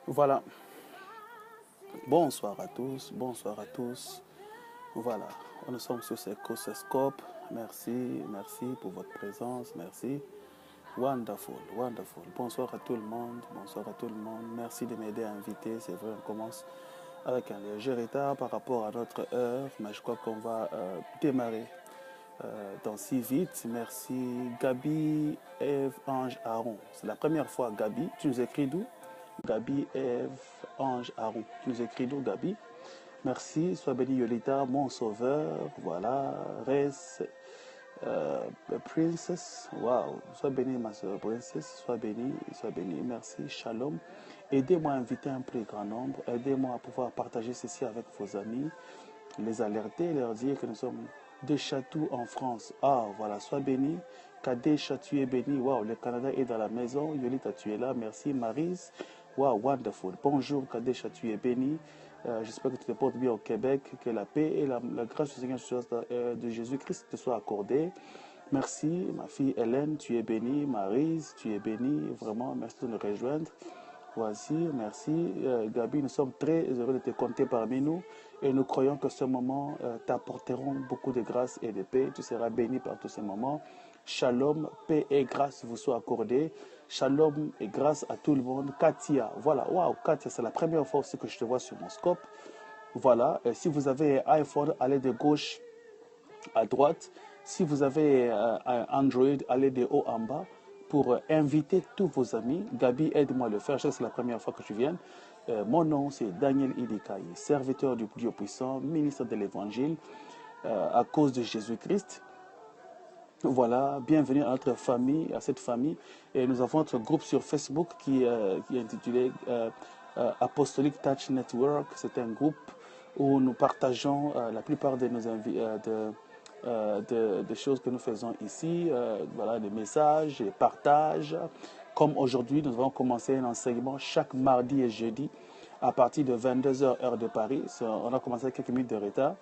Voilà. Bonsoir à tous, bonsoir à tous. Voilà, nous sommes sur ce Cosescope. Merci, merci pour votre présence, merci. Wonderful, wonderful. Bonsoir à tout le monde, bonsoir à tout le monde. Merci de m'aider à inviter. C'est vrai, on commence avec un léger retard par rapport à notre heure, mais je crois qu'on va démarrer dans si vite. Merci Gabi, Eve, Ange, Aaron. C'est la première fois, Gabi. Tu nous écris d'où? Gabi, Eve, Ange, Aaron. Tu nous écris d'où, Gabi? Merci, sois béni Yolita, mon sauveur. Voilà, Res, Princess. Waouh, sois béni ma soeur Princess, sois béni, merci. Shalom. Aidez-moi à inviter un plus grand nombre. Aidez-moi à pouvoir partager ceci avec vos amis. Les alerter, leur dire que nous sommes de Chatou en France. Ah, voilà, sois béni. Kadesha, tu es béni. Waouh, le Canada est dans la maison. Yolita, tu es là. Merci, Marise. Waouh, wonderful. Bonjour, Kadesha, tu es béni. J'espère que tu te portes bien au Québec. Que la paix et la grâce du Seigneur de Jésus-Christ te soient accordées. Merci, ma fille Hélène, tu es bénie. Marise, tu es bénie. Vraiment, merci de nous rejoindre. Voici, merci. Gabi, nous sommes très heureux de te compter parmi nous et nous croyons que ce moment t'apporteront beaucoup de grâce et de paix. Tu seras béni par tous ces moments. Shalom, paix et grâce vous soient accordées. Shalom et grâce à tout le monde. Katia, voilà, waouh, Katia, c'est la première fois aussi que je te vois sur mon scope. Voilà, et si vous avez un iPhone, allez de gauche à droite. Si vous avez un Android, allez de haut en bas pour inviter tous vos amis. Gabi, aide-moi à le faire. Je sais que c'est la première fois que tu viens. Mon nom, c'est Daniel Idikaye, serviteur du Dieu puissant, ministre de l'Évangile, à cause de Jésus-Christ. Voilà, bienvenue à notre famille, à cette famille. Et nous avons notre groupe sur Facebook qui est intitulé Apostolic Touch Network. C'est un groupe où nous partageons la plupart de nos des choses que nous faisons ici. Voilà, des messages, des partages. Comme aujourd'hui, nous avons commencé un enseignement chaque mardi et jeudi à partir de 22h heure de Paris. On a commencé avec quelques minutes de retard.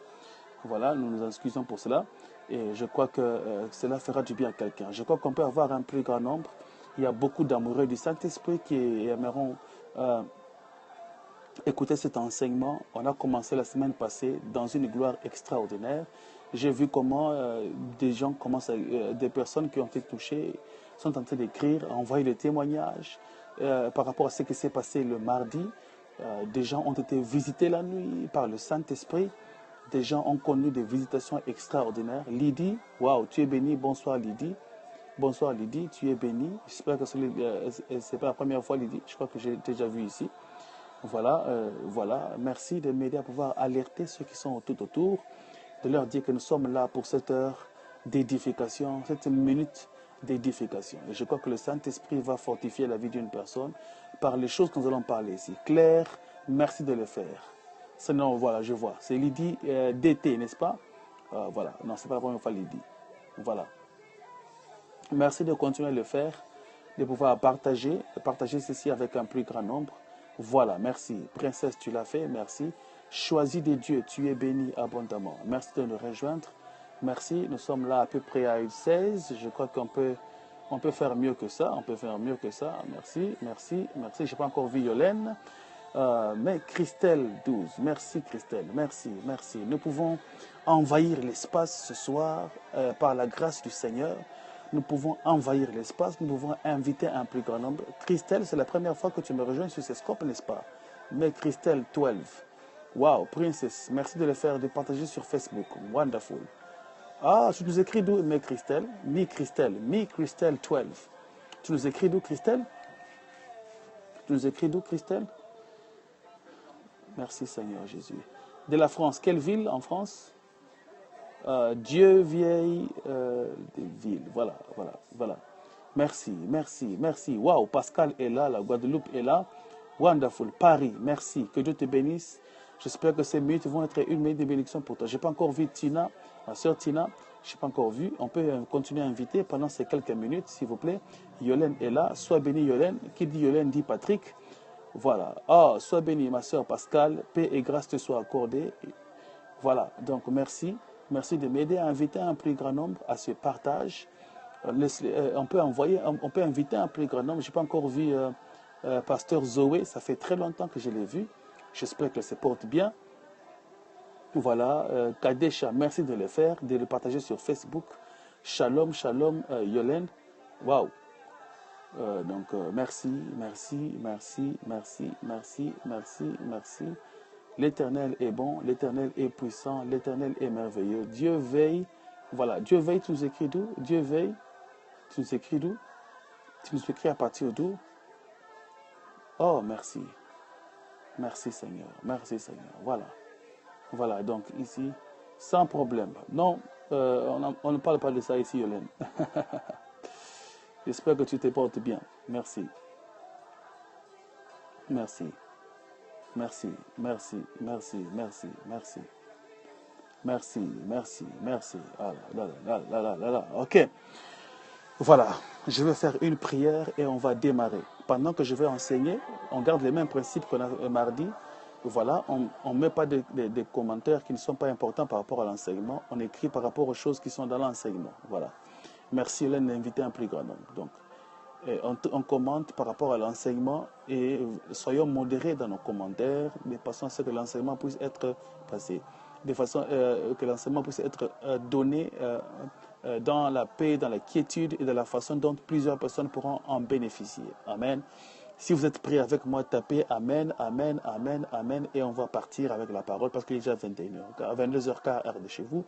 Voilà, nous nous excusons pour cela. Et je crois que cela fera du bien à quelqu'un. Je crois qu'on peut avoir un plus grand nombre. Il y a beaucoup d'amoureux du Saint-Esprit qui aimeront écouter cet enseignement. On a commencé la semaine passée dans une gloire extraordinaire. J'ai vu comment des gens commencent, des personnes qui ont été touchées sont en train d'écrire, envoyer des témoignages par rapport à ce qui s'est passé le mardi. Des gens ont été visités la nuit par le Saint-Esprit. Des gens ont connu des visitations extraordinaires. Lydie, waouh, tu es bénie. Bonsoir Lydie. Bonsoir Lydie, tu es bénie. J'espère que ce n'est pas la première fois Lydie. Je crois que j'ai déjà vu ici. Voilà, voilà. Merci de m'aider à pouvoir alerter ceux qui sont tout autour, de leur dire que nous sommes là pour cette heure d'édification, cette minute d'édification. Et je crois que le Saint-Esprit va fortifier la vie d'une personne par les choses que nous allons parler ici. Claire, merci de le faire. Sinon, voilà, je vois. C'est Lydie d'été, n'est-ce pas? Voilà. Non, ce n'est pas la première fois Lydie. Voilà. Merci de continuer à le faire, de pouvoir partager ceci avec un plus grand nombre. Voilà, merci. Princesse, tu l'as fait, merci. Choisis de Dieu, tu es béni abondamment. Merci de nous rejoindre. Merci, nous sommes là à peu près à 16. Je crois qu'on peut faire mieux que ça. On peut faire mieux que ça. Merci, merci, merci. Je n'ai pas encore vu Yolène. Mais Christelle 12, merci Christelle, merci, merci. Nous pouvons envahir l'espace ce soir par la grâce du Seigneur. Nous pouvons envahir l'espace, nous pouvons inviter un plus grand nombre. Christelle, c'est la première fois que tu me rejoins sur ce scope, n'est-ce pas? Mais Christelle 12, wow, Princess, merci de le faire, de partager sur Facebook, wonderful. Ah, tu nous écris d'où, mais Christelle? Me Christelle 12. Tu nous écris d'où, Christelle? Tu nous écris d'où, Christelle? Merci Seigneur Jésus. De la France, quelle ville en France? Dieu vieille des villes. Voilà, voilà, voilà. Merci, merci, merci. Waouh, Pascal est là, la Guadeloupe est là. Wonderful. Paris, merci. Que Dieu te bénisse. J'espère que ces minutes vont être une minute de bénédiction pour toi. Je n'ai pas encore vu Tina, ma soeur Tina. Je n'ai pas encore vu. On peut continuer à inviter pendant ces quelques minutes, s'il vous plaît. Yolène est là. Sois béni, Yolène. Qui dit Yolène dit Patrick. Voilà. Ah, sois béni, ma soeur Pascal. Paix et grâce te soient accordées. Voilà. Donc, merci. Merci de m'aider à inviter un plus grand nombre à ce partage. On peut inviter un plus grand nombre. Je n'ai pas encore vu Pasteur Zoé, ça fait très longtemps que je l'ai vu. J'espère qu'elle se porte bien. Voilà, Kadesha, merci de le faire, de le partager sur Facebook. Shalom, shalom, Yolène. Waouh. Merci, merci, merci, merci, merci, merci, merci. L'Éternel est bon, l'Éternel est puissant, l'Éternel est merveilleux. Dieu veille. Voilà, Dieu veille, tu nous écris d'où? Dieu veille, tu nous écris d'où? Tu nous écris à partir d'où? Oh, merci. Merci Seigneur, merci Seigneur. Voilà. Voilà, donc ici, sans problème. Non, on ne parle pas de ça ici, Yolène. J'espère que tu te portes bien. Merci. Merci. Merci. Merci. Merci. Merci. Merci. Merci. Merci. Merci. Ah là, là, là, là, là, là. Ok. Voilà. Je vais faire une prière et on va démarrer. Pendant que je vais enseigner, on garde les mêmes principes qu'on a mardi. Voilà, on ne met pas des commentaires qui ne sont pas importants par rapport à l'enseignement. On écrit par rapport aux choses qui sont dans l'enseignement. Voilà. Merci Hélène d'inviter un plus grand nombre. Donc, on commente par rapport à l'enseignement et soyons modérés dans nos commentaires, de façon à ce que l'enseignement puisse être passé, de façon que l'enseignement puisse être donné dans la paix, dans la quiétude et de la façon dont plusieurs personnes pourront en bénéficier. Amen. Si vous êtes prêts avec moi, tapez Amen, Amen, Amen, Amen et on va partir avec la parole parce qu'il est déjà 21h, à 22h15 heure de chez vous,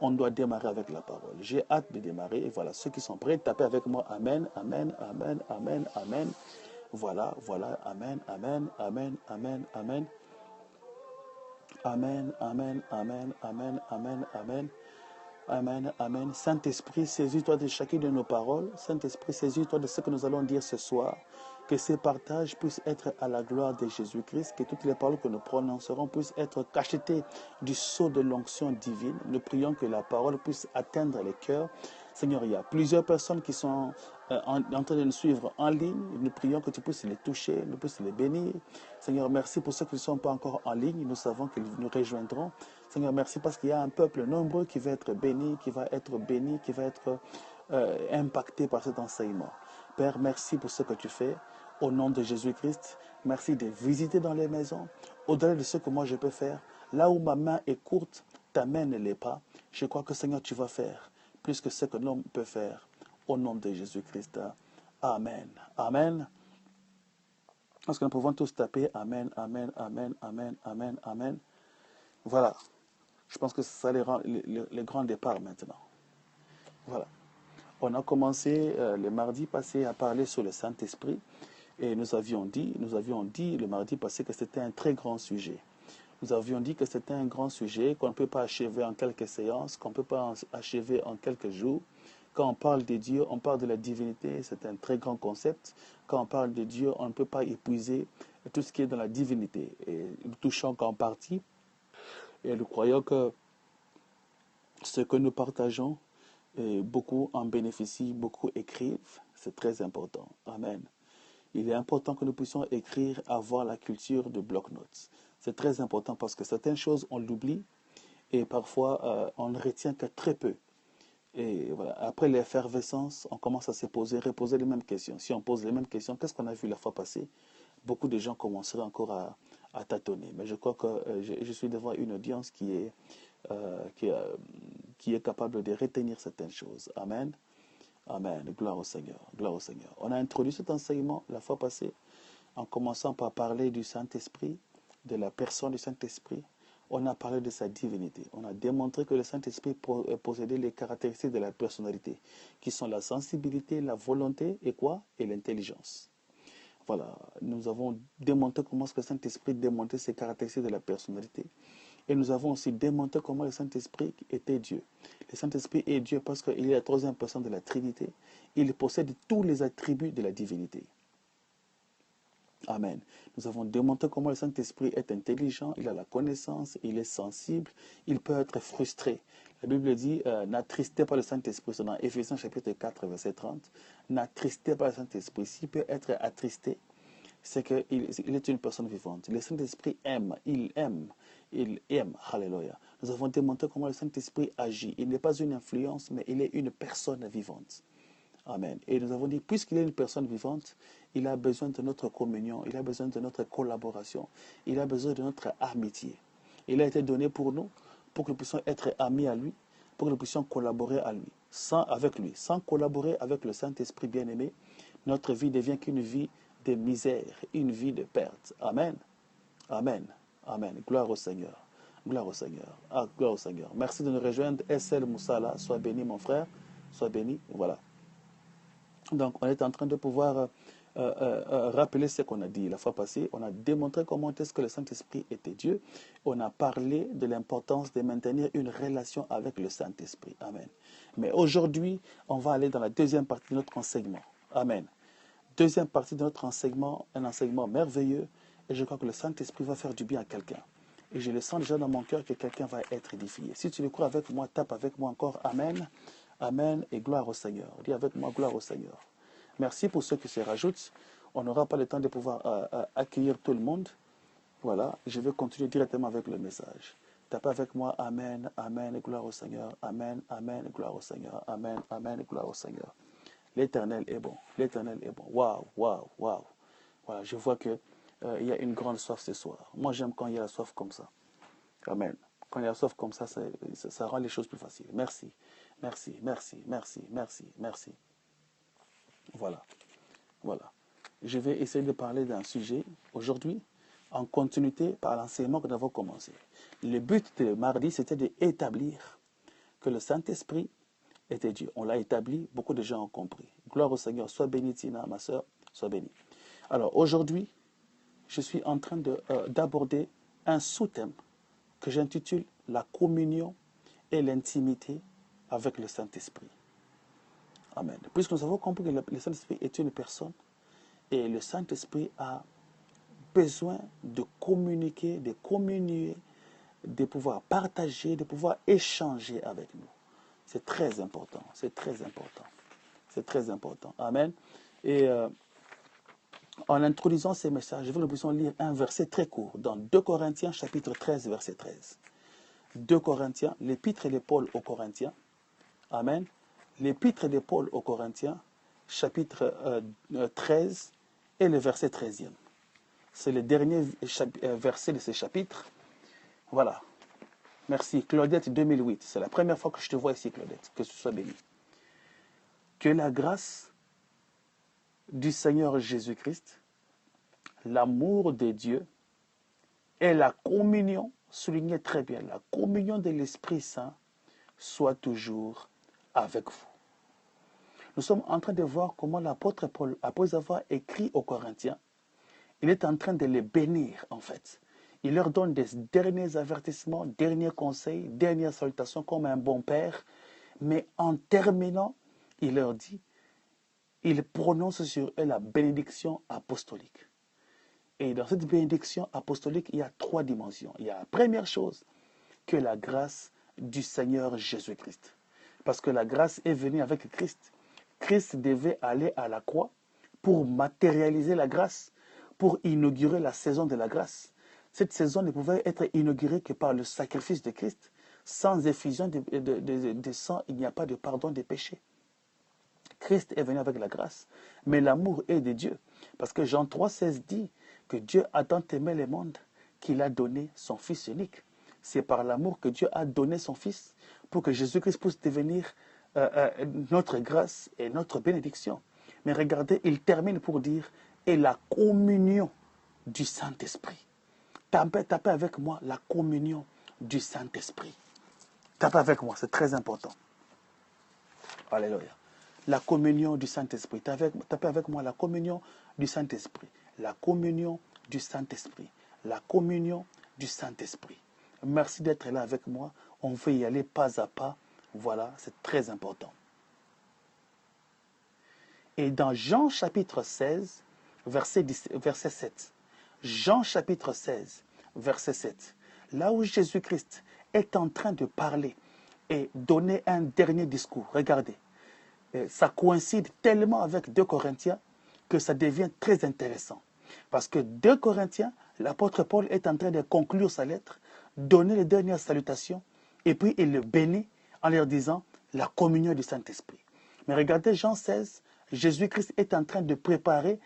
on doit démarrer avec la parole. J'ai hâte de démarrer et voilà, ceux qui sont prêts, tapez avec moi Amen, Amen, Amen, Amen, Amen. Voilà, voilà, Amen, Amen, Amen, Amen, Amen. Amen, Amen, Amen, Amen, Amen, Amen. Amen, Amen. Saint-Esprit, saisis-toi de chacune de nos paroles. Saint-Esprit, saisis-toi de ce que nous allons dire ce soir. Que ces partages puissent être à la gloire de Jésus-Christ. Que toutes les paroles que nous prononcerons puissent être cachetées du sceau de l'onction divine. Nous prions que la parole puisse atteindre les cœurs. Seigneur, il y a plusieurs personnes qui sont en train de nous suivre en ligne. Nous prions que tu puisses les toucher, nous puisses les bénir. Seigneur, merci pour ceux qui ne sont pas encore en ligne. Nous savons qu'ils nous rejoindront. Seigneur, merci parce qu'il y a un peuple nombreux qui va être béni, qui va être impacté par cet enseignement. Père, merci pour ce que tu fais. Au nom de Jésus-Christ, merci de visiter dans les maisons. Au-delà de ce que moi je peux faire, là où ma main est courte, ta main ne l'est pas. Je crois que Seigneur, tu vas faire plus que ce que l'homme peut faire. Au nom de Jésus-Christ. Amen. Amen. Est-ce que nous pouvons tous taper Amen, Amen, Amen, Amen, Amen, Amen. Voilà. Je pense que c'est ça le grand départ maintenant. Voilà. On a commencé le mardi passé à parler sur le Saint-Esprit et nous avions dit le mardi passé que c'était un très grand sujet. Nous avions dit que c'était un grand sujet qu'on ne peut pas achever en quelques séances, qu'on ne peut pas achever en quelques jours. Quand on parle de Dieu, on parle de la divinité, c'est un très grand concept. Quand on parle de Dieu, on ne peut pas épuiser tout ce qui est dans la divinité. Et nous touchons qu'en partie. Et nous croyons que ce que nous partageons, beaucoup en bénéficient, beaucoup écrivent. C'est très important. Amen. Il est important que nous puissions écrire, avoir la culture de bloc-notes. C'est très important parce que certaines choses, on l'oublie et parfois, on ne retient que très peu. Et voilà. Après l'effervescence, on commence à se reposer les mêmes questions. Si on pose les mêmes questions, qu'est-ce qu'on a vu la fois passée? Beaucoup de gens commenceraient encore à tâtonner. Mais je crois que je suis devant une audience qui est capable de retenir certaines choses. Amen. Amen. Gloire au Seigneur. Gloire au Seigneur. On a introduit cet enseignement la fois passée en commençant par parler du Saint-Esprit, de la personne du Saint-Esprit. On a parlé de sa divinité. On a démontré que le Saint-Esprit possédait les caractéristiques de la personnalité, qui sont la sensibilité, la volonté et quoi? Et l'intelligence. Voilà, nous avons démontré comment le Saint-Esprit démontrait ces caractéristiques de la personnalité. Et nous avons aussi démontré comment le Saint-Esprit était Dieu. Le Saint-Esprit est Dieu parce qu'il est la troisième personne de la Trinité. Il possède tous les attributs de la divinité. Amen. Nous avons démontré comment le Saint-Esprit est intelligent, il a la connaissance, il est sensible, il peut être frustré. La Bible dit, n'attristez pas le Saint-Esprit. C'est dans Éphésiens chapitre 4, verset 30. N'attristez pas le Saint-Esprit. S'il peut être attristé, c'est qu'il est une personne vivante. Le Saint-Esprit aime, il aime, il aime. Alléluia. Nous avons démontré comment le Saint-Esprit agit. Il n'est pas une influence, mais il est une personne vivante. Amen. Et nous avons dit, puisqu'il est une personne vivante, il a besoin de notre communion, il a besoin de notre collaboration, il a besoin de notre amitié. Il a été donné pour nous, pour que nous puissions être amis à lui, pour que nous puissions collaborer avec lui. Sans collaborer avec le Saint-Esprit bien-aimé, notre vie devient qu'une vie de misère, une vie de perte. Amen. Amen. Amen. Gloire au Seigneur. Gloire au Seigneur. Ah, gloire au Seigneur. Merci de nous rejoindre. SL Moussala, sois béni mon frère. Sois béni. Voilà. Donc, on est en train de pouvoir rappeler ce qu'on a dit la fois passée. On a démontré comment est-ce que le Saint-Esprit était Dieu. On a parlé de l'importance de maintenir une relation avec le Saint-Esprit. Amen. Mais aujourd'hui, on va aller dans la deuxième partie de notre enseignement. Amen. Deuxième partie de notre enseignement, un enseignement merveilleux. Et je crois que le Saint-Esprit va faire du bien à quelqu'un. Et je le sens déjà dans mon cœur que quelqu'un va être édifié. Si tu le crois avec moi, tape avec moi encore. Amen. Amen et gloire au Seigneur. Dis avec moi, gloire au Seigneur. Merci pour ceux qui se rajoutent. On n'aura pas le temps de pouvoir accueillir tout le monde. Voilà, je vais continuer directement avec le message. Tapez avec moi, Amen, Amen et gloire au Seigneur. Amen, Amen et gloire au Seigneur. Amen, Amen et gloire au Seigneur. L'Éternel est bon. L'Éternel est bon. Waouh, waouh, waouh. Voilà, je vois que il y a une grande soif ce soir. Moi, j'aime quand il y a la soif comme ça. Amen. Quand il y a la soif comme ça, ça rend les choses plus faciles. Merci. Merci, merci, merci, merci, merci. Voilà, voilà. Je vais essayer de parler d'un sujet aujourd'hui, en continuité par l'enseignement que nous avons commencé. Le but de mardi, c'était d'établir que le Saint-Esprit était Dieu. On l'a établi, beaucoup de gens ont compris. Gloire au Seigneur, sois bénie Tina, ma soeur, sois bénie. Alors aujourd'hui, je suis en train d'aborder un sous-thème que j'intitule la communion et l'intimité avec le Saint-Esprit. Amen. Puisque nous avons compris que le Saint-Esprit est une personne et le Saint-Esprit a besoin de communiquer, de communier, de pouvoir partager, de pouvoir échanger avec nous. C'est très important, c'est très important. C'est très important. Amen. Et en introduisant ces messages, je veux que nous puissions lire un verset très court dans 2 Corinthiens chapitre 13, verset 13. 2 Corinthiens, l'épître de Paul aux Corinthiens. Amen. L'épître de Paul aux Corinthiens, chapitre 13 et le verset 13e. C'est le dernier verset de ce chapitre. Voilà. Merci. Claudette 2008. C'est la première fois que je te vois ici, Claudette. Que tu sois béni. Que la grâce du Seigneur Jésus-Christ, l'amour de Dieu et la communion, soulignez très bien, la communion de l'Esprit Saint soit toujours avec vous. Nous sommes en train de voir comment l'apôtre Paul, après avoir écrit aux Corinthiens, il est en train de les bénir en fait. Il leur donne des derniers avertissements, derniers conseils, dernières salutations comme un bon père. Mais en terminant, il leur dit, il prononce sur eux la bénédiction apostolique. Et dans cette bénédiction apostolique, il y a 3 dimensions. Il y a la première chose, que la grâce du Seigneur Jésus-Christ. Parce que la grâce est venue avec Christ. Christ devait aller à la croix pour matérialiser la grâce, pour inaugurer la saison de la grâce. Cette saison ne pouvait être inaugurée que par le sacrifice de Christ. Sans effusion de sang, il n'y a pas de pardon des péchés. Christ est venu avec la grâce, mais l'amour est de Dieu. Parce que Jean 3,16 dit que Dieu a tant aimé le monde qu'il a donné son Fils unique. C'est par l'amour que Dieu a donné son Fils pour que Jésus-Christ puisse devenir notre grâce et notre bénédiction. Mais regardez, il termine pour dire « et la communion du Saint-Esprit ». Tapez avec moi la communion du Saint-Esprit. Tapez avec moi, c'est très important. Alléluia. La communion du Saint-Esprit. Tapez avec moi la communion du Saint-Esprit. La communion du Saint-Esprit. La communion du Saint-Esprit. Merci d'être là avec moi. On veut y aller pas à pas. Voilà, c'est très important. Et dans Jean chapitre 16, verset 7. Jean chapitre 16, verset 7. Là où Jésus-Christ est en train de parler et donner un dernier discours. Regardez. Ça coïncide tellement avec 2 Corinthiens que ça devient très intéressant. Parce que 2 Corinthiens, l'apôtre Paul est en train de conclure sa lettre, donner les dernières salutations, et puis il le bénit en leur disant la communion du Saint-Esprit. Mais regardez Jean 16, Jésus-Christ est en train de préparer,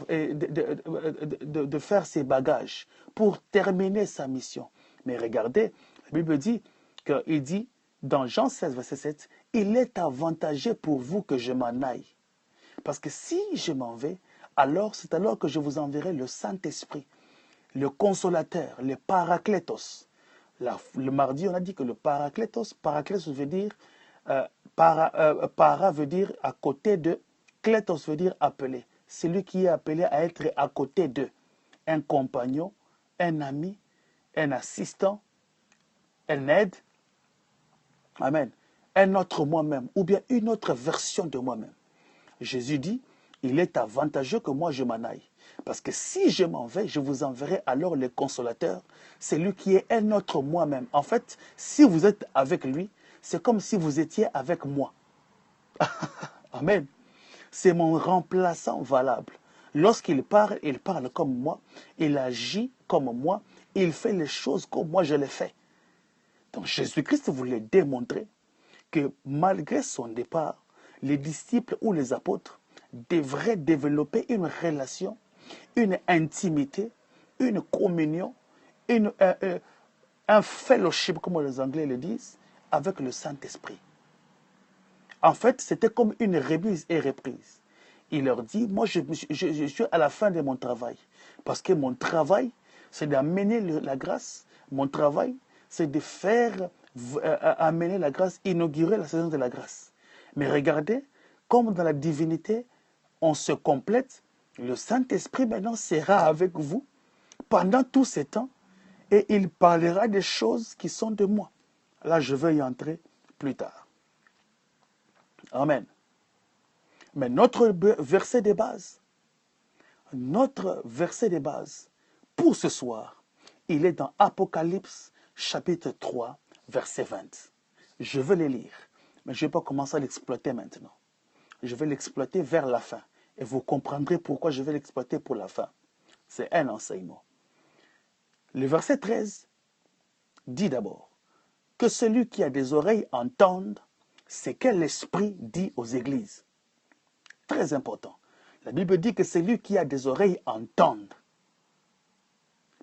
de faire ses bagages pour terminer sa mission. Mais regardez, la Bible dit, qu'il dit, dans Jean 16, verset 7, « Il est avantageux pour vous que je m'en aille. Parce que si je m'en vais, alors c'est alors que je vous enverrai le Saint-Esprit, le consolateur, le paraklétos. » Le mardi, on a dit que le paraklétos veut dire, para veut dire à côté de, klétos veut dire appelé. Celui qui est appelé à être à côté d'eux. Un compagnon, un ami, un assistant, un aide. Amen. Un autre moi-même, ou bien une autre version de moi-même. Jésus dit, il est avantageux que moi je m'en aille. Parce que si je m'en vais, je vous enverrai alors le consolateur, celui qui est un autre moi-même. En fait, si vous êtes avec lui, c'est comme si vous étiez avec moi. Amen. C'est mon remplaçant valable. Lorsqu'il parle comme moi, il agit comme moi, il fait les choses comme moi je les fais. Donc Jésus-Christ voulait démontrer que malgré son départ, les disciples ou les apôtres devraient développer une relation, une intimité, une communion, un fellowship, comme les Anglais le disent, avec le Saint-Esprit. En fait, c'était comme une remise et reprise. Il leur dit, moi je suis à la fin de mon travail. Parce que mon travail, c'est d'amener la grâce. Mon travail, c'est de faire amener la grâce, inaugurer la saison de la grâce. Mais regardez, comme dans la divinité, on se complète, le Saint-Esprit maintenant sera avec vous pendant tout ce temps et il parlera des choses qui sont de moi. Là, je vais y entrer plus tard. Amen. Mais notre verset de base, pour ce soir, il est dans Apocalypse chapitre 3, verset 20. Je vais le lire, mais je ne vais pas commencer à l'exploiter maintenant. Je vais l'exploiter vers la fin. Et vous comprendrez pourquoi je vais l'exploiter pour la fin. C'est un enseignement. Le verset 13 dit d'abord que celui qui a des oreilles entende ce que l'Esprit dit aux églises. Très important. La Bible dit que celui qui a des oreilles entende.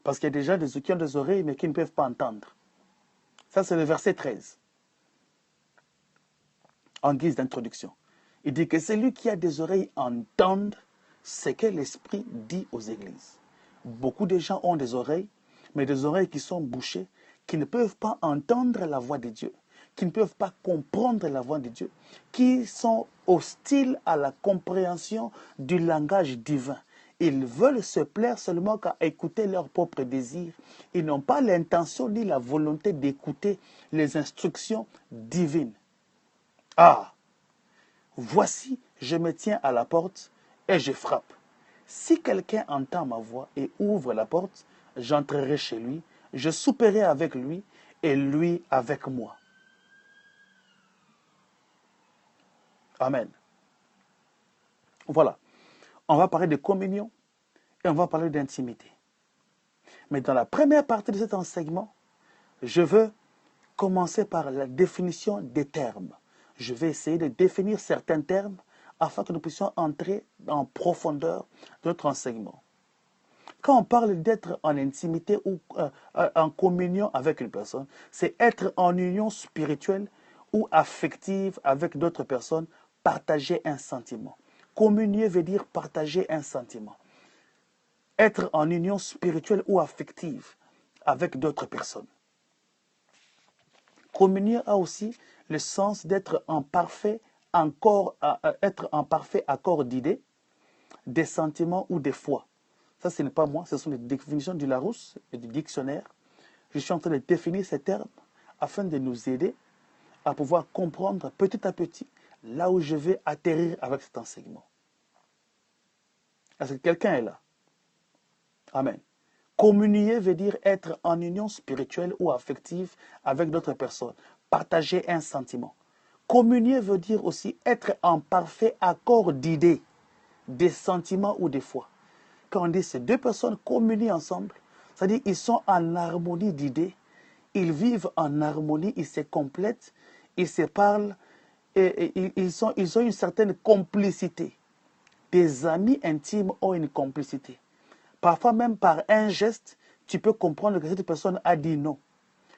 Parce qu'il y a déjà des gens qui ont des oreilles mais qui ne peuvent pas entendre. Ça, c'est le verset 13. En guise d'introduction. Il dit que celui qui a des oreilles entende ce que l'Esprit dit aux églises. Beaucoup de gens ont des oreilles, mais des oreilles qui sont bouchées, qui ne peuvent pas entendre la voix de Dieu, qui ne peuvent pas comprendre la voix de Dieu, qui sont hostiles à la compréhension du langage divin. Ils veulent se plaire seulement qu'à écouter leurs propres désirs. Ils n'ont pas l'intention ni la volonté d'écouter les instructions divines. Ah! Voici, je me tiens à la porte et je frappe. Si quelqu'un entend ma voix et ouvre la porte, j'entrerai chez lui, je souperai avec lui et lui avec moi. Amen. Voilà. On va parler de communion et on va parler d'intimité. Mais dans la première partie de cet enseignement, je veux commencer par la définition des termes. Je vais essayer de définir certains termes afin que nous puissions entrer en profondeur de notre enseignement. Quand on parle d'être en intimité ou en communion avec une personne, c'est être en union spirituelle ou affective avec d'autres personnes, partager un sentiment. Communier veut dire partager un sentiment. Être en union spirituelle ou affective avec d'autres personnes. Communier a aussi le sens d'être en parfait accord d'idées, des sentiments ou des foi. Ça, ce n'est pas moi, ce sont les définitions du Larousse et du dictionnaire. Je suis en train de définir ces termes afin de nous aider à pouvoir comprendre petit à petit là où je vais atterrir avec cet enseignement. Est-ce que quelqu'un est là? Amen. Communier veut dire être en union spirituelle ou affective avec d'autres personnes. Partager un sentiment. Communier veut dire aussi être en parfait accord d'idées, des sentiments ou des foi. Quand on dit ces deux personnes communient ensemble, c'est-à-dire qu'ils sont en harmonie d'idées, ils vivent en harmonie, ils se complètent, ils se parlent et ils ont une certaine complicité. Des amis intimes ont une complicité. Parfois même par un geste, tu peux comprendre que cette personne a dit non.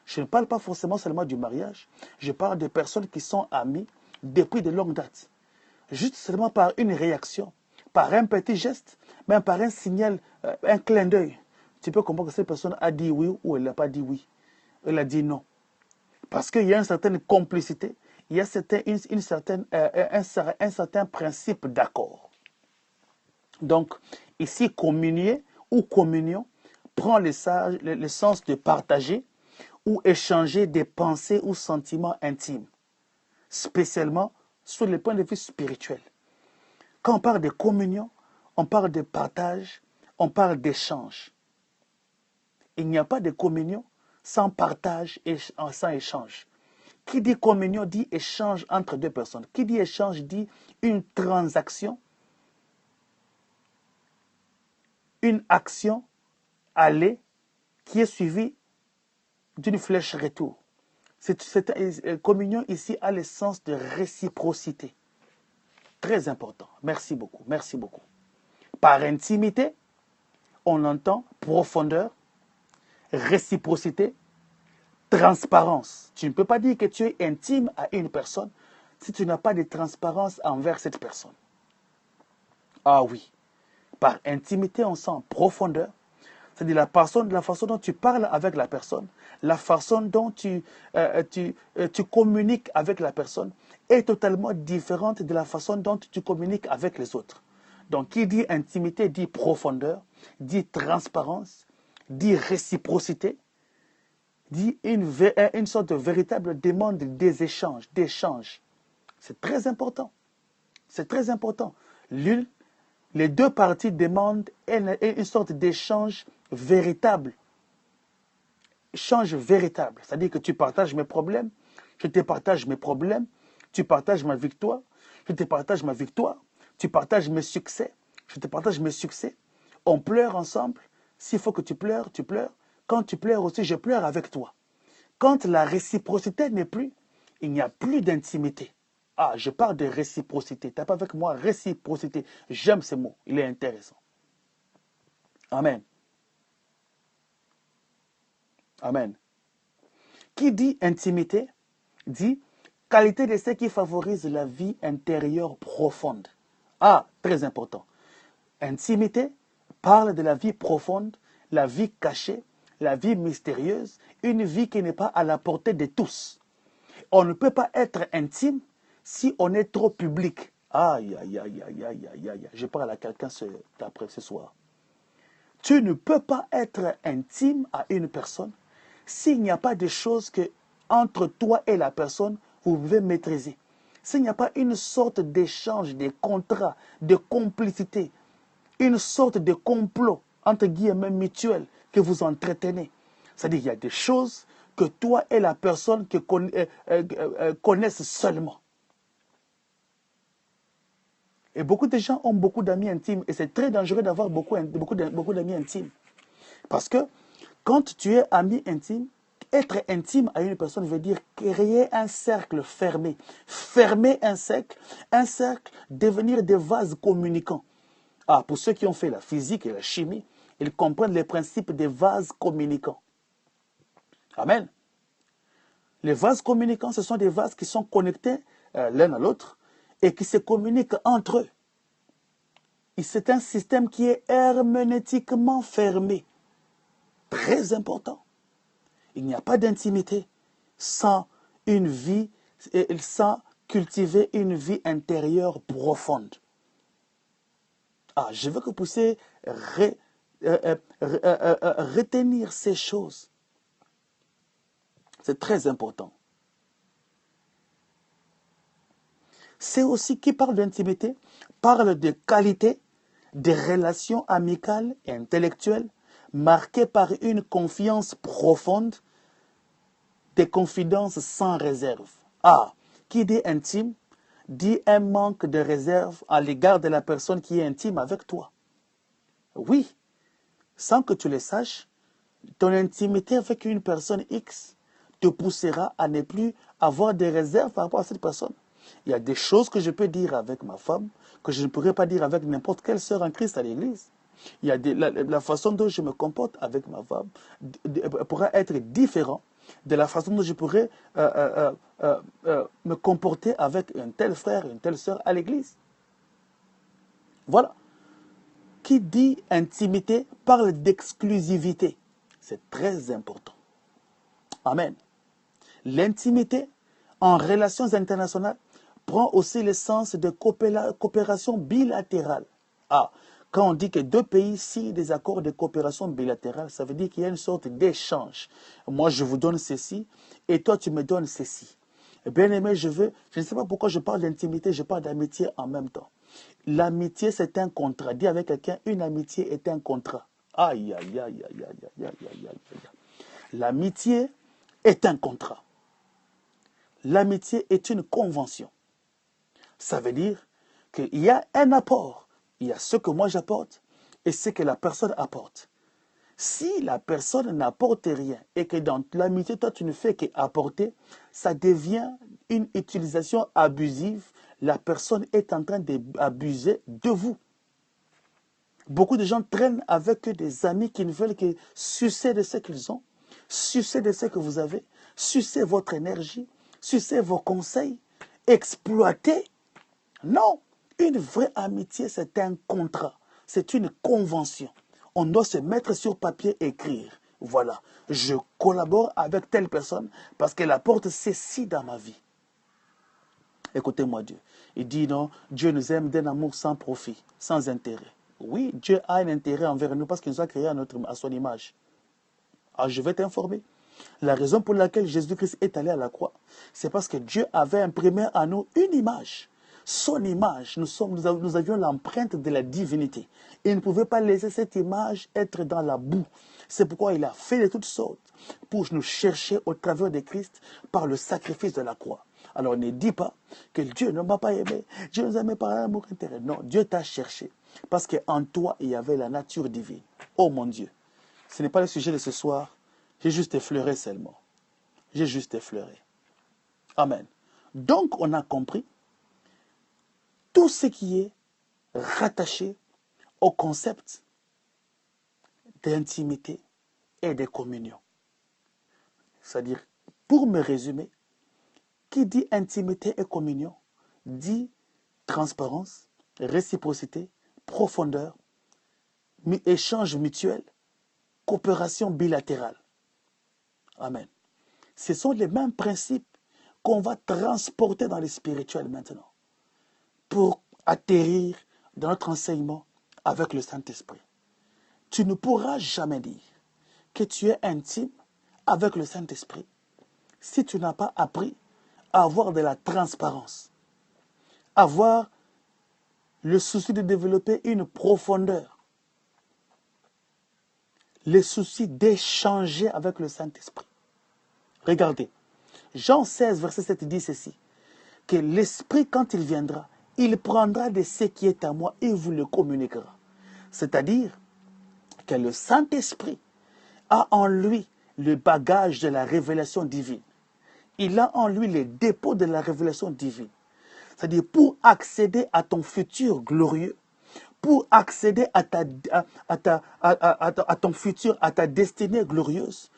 Je ne parle pas forcément seulement du mariage. Je parle de personnes qui sont amies depuis de longues dates. Juste seulement par une réaction, par un petit geste, même par un signal, un clin d'œil. Tu peux comprendre que cette personne a dit oui ou elle n'a pas dit oui. Elle a dit non. Parce qu'il y a une certaine complicité, il y a un certain principe d'accord. Donc, ici, communier ou communion prend le sens de partager ou échanger des pensées ou sentiments intimes, spécialement sur le point de vue spirituel. Quand on parle de communion, on parle de partage, on parle d'échange. Il n'y a pas de communion sans partage et sans échange. Qui dit communion dit échange entre deux personnes. Qui dit échange dit une transaction, une action aller qui est suivie d'une flèche retour. Cette communion ici a le sens de réciprocité. Très important. Merci beaucoup. Merci beaucoup. Par intimité, on entend profondeur, réciprocité, transparence. Tu ne peux pas dire que tu es intime à une personne si tu n'as pas de transparence envers cette personne. Ah oui. Par intimité, on sent profondeur. C'est-à-dire la façon dont tu parles avec la personne, la façon dont tu communiques avec la personne est totalement différente de la façon dont tu communiques avec les autres. Donc, qui dit intimité dit profondeur, dit transparence, dit réciprocité, dit une sorte de véritable demande des échanges, d'échanges. C'est très important. C'est très important. Les deux parties demandent une sorte d'échange véritable. Échange véritable. C'est-à-dire que tu partages mes problèmes, je te partage mes problèmes, tu partages ma victoire, je te partage ma victoire, tu partages mes succès, je te partage mes succès. On pleure ensemble. S'il faut que tu pleures, tu pleures. Quand tu pleures aussi, je pleure avec toi. Quand la réciprocité n'est plus, il n'y a plus d'intimité. Ah, je parle de réciprocité. Tape avec moi, réciprocité. J'aime ce mot, il est intéressant. Amen. Amen. Qui dit intimité, dit qualité de ce qui favorise la vie intérieure profonde. Ah, très important. Intimité parle de la vie profonde, la vie cachée, la vie mystérieuse, une vie qui n'est pas à la portée de tous. On ne peut pas être intime si on est trop public. Aïe, aïe, aïe, aïe, aïe, aïe, aïe. Je parle à quelqu'un après ce soir. Tu ne peux pas être intime à une personne s'il n'y a pas de choses que entre toi et la personne, vous pouvez maîtriser. S'il n'y a pas une sorte d'échange, de contrat, de complicité, une sorte de complot, entre guillemets mutuel, que vous entretenez. C'est-à-dire qu'il y a des choses que toi et la personne connaissent seulement. Et beaucoup de gens ont beaucoup d'amis intimes. Et c'est très dangereux d'avoir beaucoup d'amis intimes. Parce que quand tu es ami intime, être intime à une personne veut dire créer un cercle fermé. Fermer un cercle, devenir des vases communicants. Ah, pour ceux qui ont fait la physique et la chimie, ils comprennent les principes des vases communicants. Amen. Les vases communicants, ce sont des vases qui sont connectés l'un à l'autre et qui se communiquent entre eux. Et c'est un système qui est herméneutiquement fermé. Très important. Il n'y a pas d'intimité sans une vie, sans cultiver une vie intérieure profonde. Ah, je veux que vous puissiez retenir ces choses. C'est très important. C'est aussi qui parle d'intimité, parle de qualité, des relations amicales et intellectuelles marquées par une confiance profonde, des confidences sans réserve. Ah, qui dit intime, dit un manque de réserve à l'égard de la personne qui est intime avec toi. Oui, sans que tu le saches, ton intimité avec une personne X te poussera à ne plus avoir de réserve par rapport à cette personne. Il y a des choses que je peux dire avec ma femme que je ne pourrais pas dire avec n'importe quelle sœur en Christ à l'église. Il y a la façon dont je me comporte avec ma femme pourra être différente de la façon dont je pourrais me comporter avec un tel frère, une telle sœur à l'église. Voilà. Qui dit intimité parle d'exclusivité. C'est très important. Amen. L'intimité en relations internationales prend aussi le sens de coopération bilatérale. Ah, quand on dit que deux pays signent des accords de coopération bilatérale, ça veut dire qu'il y a une sorte d'échange. Moi, je vous donne ceci et toi, tu me donnes ceci. Bien aimé, je ne sais pas pourquoi je parle d'intimité, je parle d'amitié en même temps. L'amitié, c'est un contrat. Dis avec quelqu'un, une amitié est un contrat. Aïe, aïe, aïe, aïe, aïe, aïe, aïe, aïe, aïe. L'amitié est un contrat. L'amitié est une convention. Ça veut dire qu'il y a un apport. Il y a ce que moi j'apporte et ce que la personne apporte. Si la personne n'apporte rien et que dans l'amitié, toi, tu ne fais qu'apporter, ça devient une utilisation abusive. La personne est en train d'abuser de vous. Beaucoup de gens traînent avec des amis qui ne veulent que sucer de ce qu'ils ont, sucer de ce que vous avez, sucer votre énergie, sucer vos conseils, exploiter. Non, une vraie amitié, c'est un contrat, c'est une convention. On doit se mettre sur papier et écrire. Voilà, je collabore avec telle personne parce qu'elle apporte ceci dans ma vie. Écoutez-moi Dieu. Il dit non, Dieu nous aime d'un amour sans profit, sans intérêt. Oui, Dieu a un intérêt envers nous parce qu'il nous a créés à son image. Alors je vais t'informer. La raison pour laquelle Jésus-Christ est allé à la croix, c'est parce que Dieu avait imprimé à nous une image. Son image, nous avions l'empreinte de la divinité. Et il ne pouvait pas laisser cette image être dans la boue. C'est pourquoi il a fait de toutes sortes pour nous chercher au travers de Christ par le sacrifice de la croix. Alors ne dis pas que Dieu ne m'a pas aimé, Dieu nous a aimé par l'amour intérieur. Non, Dieu t'a cherché parce qu'en toi, il y avait la nature divine. Oh mon Dieu, ce n'est pas le sujet de ce soir, j'ai juste effleuré seulement. J'ai juste effleuré. Amen. Donc on a compris tout ce qui est rattaché au concept d'intimité et de communion. C'est-à-dire, pour me résumer, qui dit intimité et communion dit transparence, réciprocité, profondeur, échange mutuel, coopération bilatérale. Amen. Ce sont les mêmes principes qu'on va transporter dans le spirituel maintenant pour atterrir dans notre enseignement avec le Saint-Esprit. Tu ne pourras jamais dire que tu es intime avec le Saint-Esprit si tu n'as pas appris à avoir de la transparence, avoir le souci de développer une profondeur, le souci d'échanger avec le Saint-Esprit. Regardez, Jean 16, verset 7 dit ceci, que l'Esprit, quand il viendra, il prendra de ce qui est à moi et vous le communiquera. C'est-à-dire que le Saint-Esprit a en lui le bagage de la révélation divine. Il a en lui les dépôts de la révélation divine. C'est-à-dire pour accéder à ton futur glorieux, pour accéder à ton futur, à ta destinée glorieuse,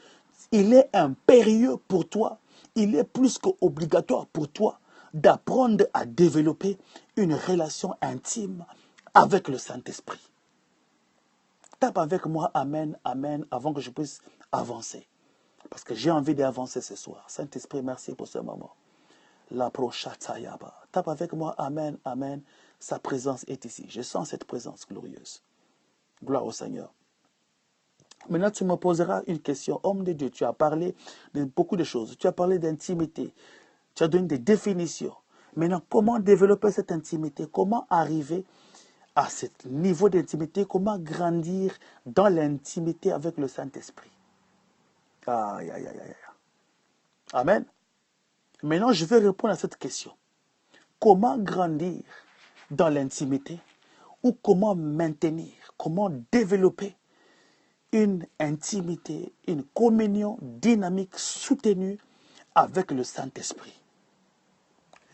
il est impérieux pour toi, il est plus qu'obligatoire pour toi d'apprendre à développer une relation intime avec le Saint-Esprit. Tape avec moi Amen, Amen, avant que je puisse avancer. Parce que j'ai envie d'avancer ce soir. Saint-Esprit, merci pour ce moment. La prochatayaba. Tape avec moi Amen, Amen. Sa présence est ici. Je sens cette présence glorieuse. Gloire au Seigneur. Maintenant, tu me poseras une question. Homme de Dieu, tu as parlé de beaucoup de choses. Tu as parlé d'intimité. Tu as donné des définitions. Maintenant, comment développer cette intimité? Comment arriver à ce niveau d'intimité? Comment grandir dans l'intimité avec le Saint-Esprit? Aïe, aïe, aïe, aïe. Amen. Maintenant, je vais répondre à cette question. Comment grandir dans l'intimité ou comment maintenir, comment développer une intimité, une communion dynamique soutenue avec le Saint-Esprit?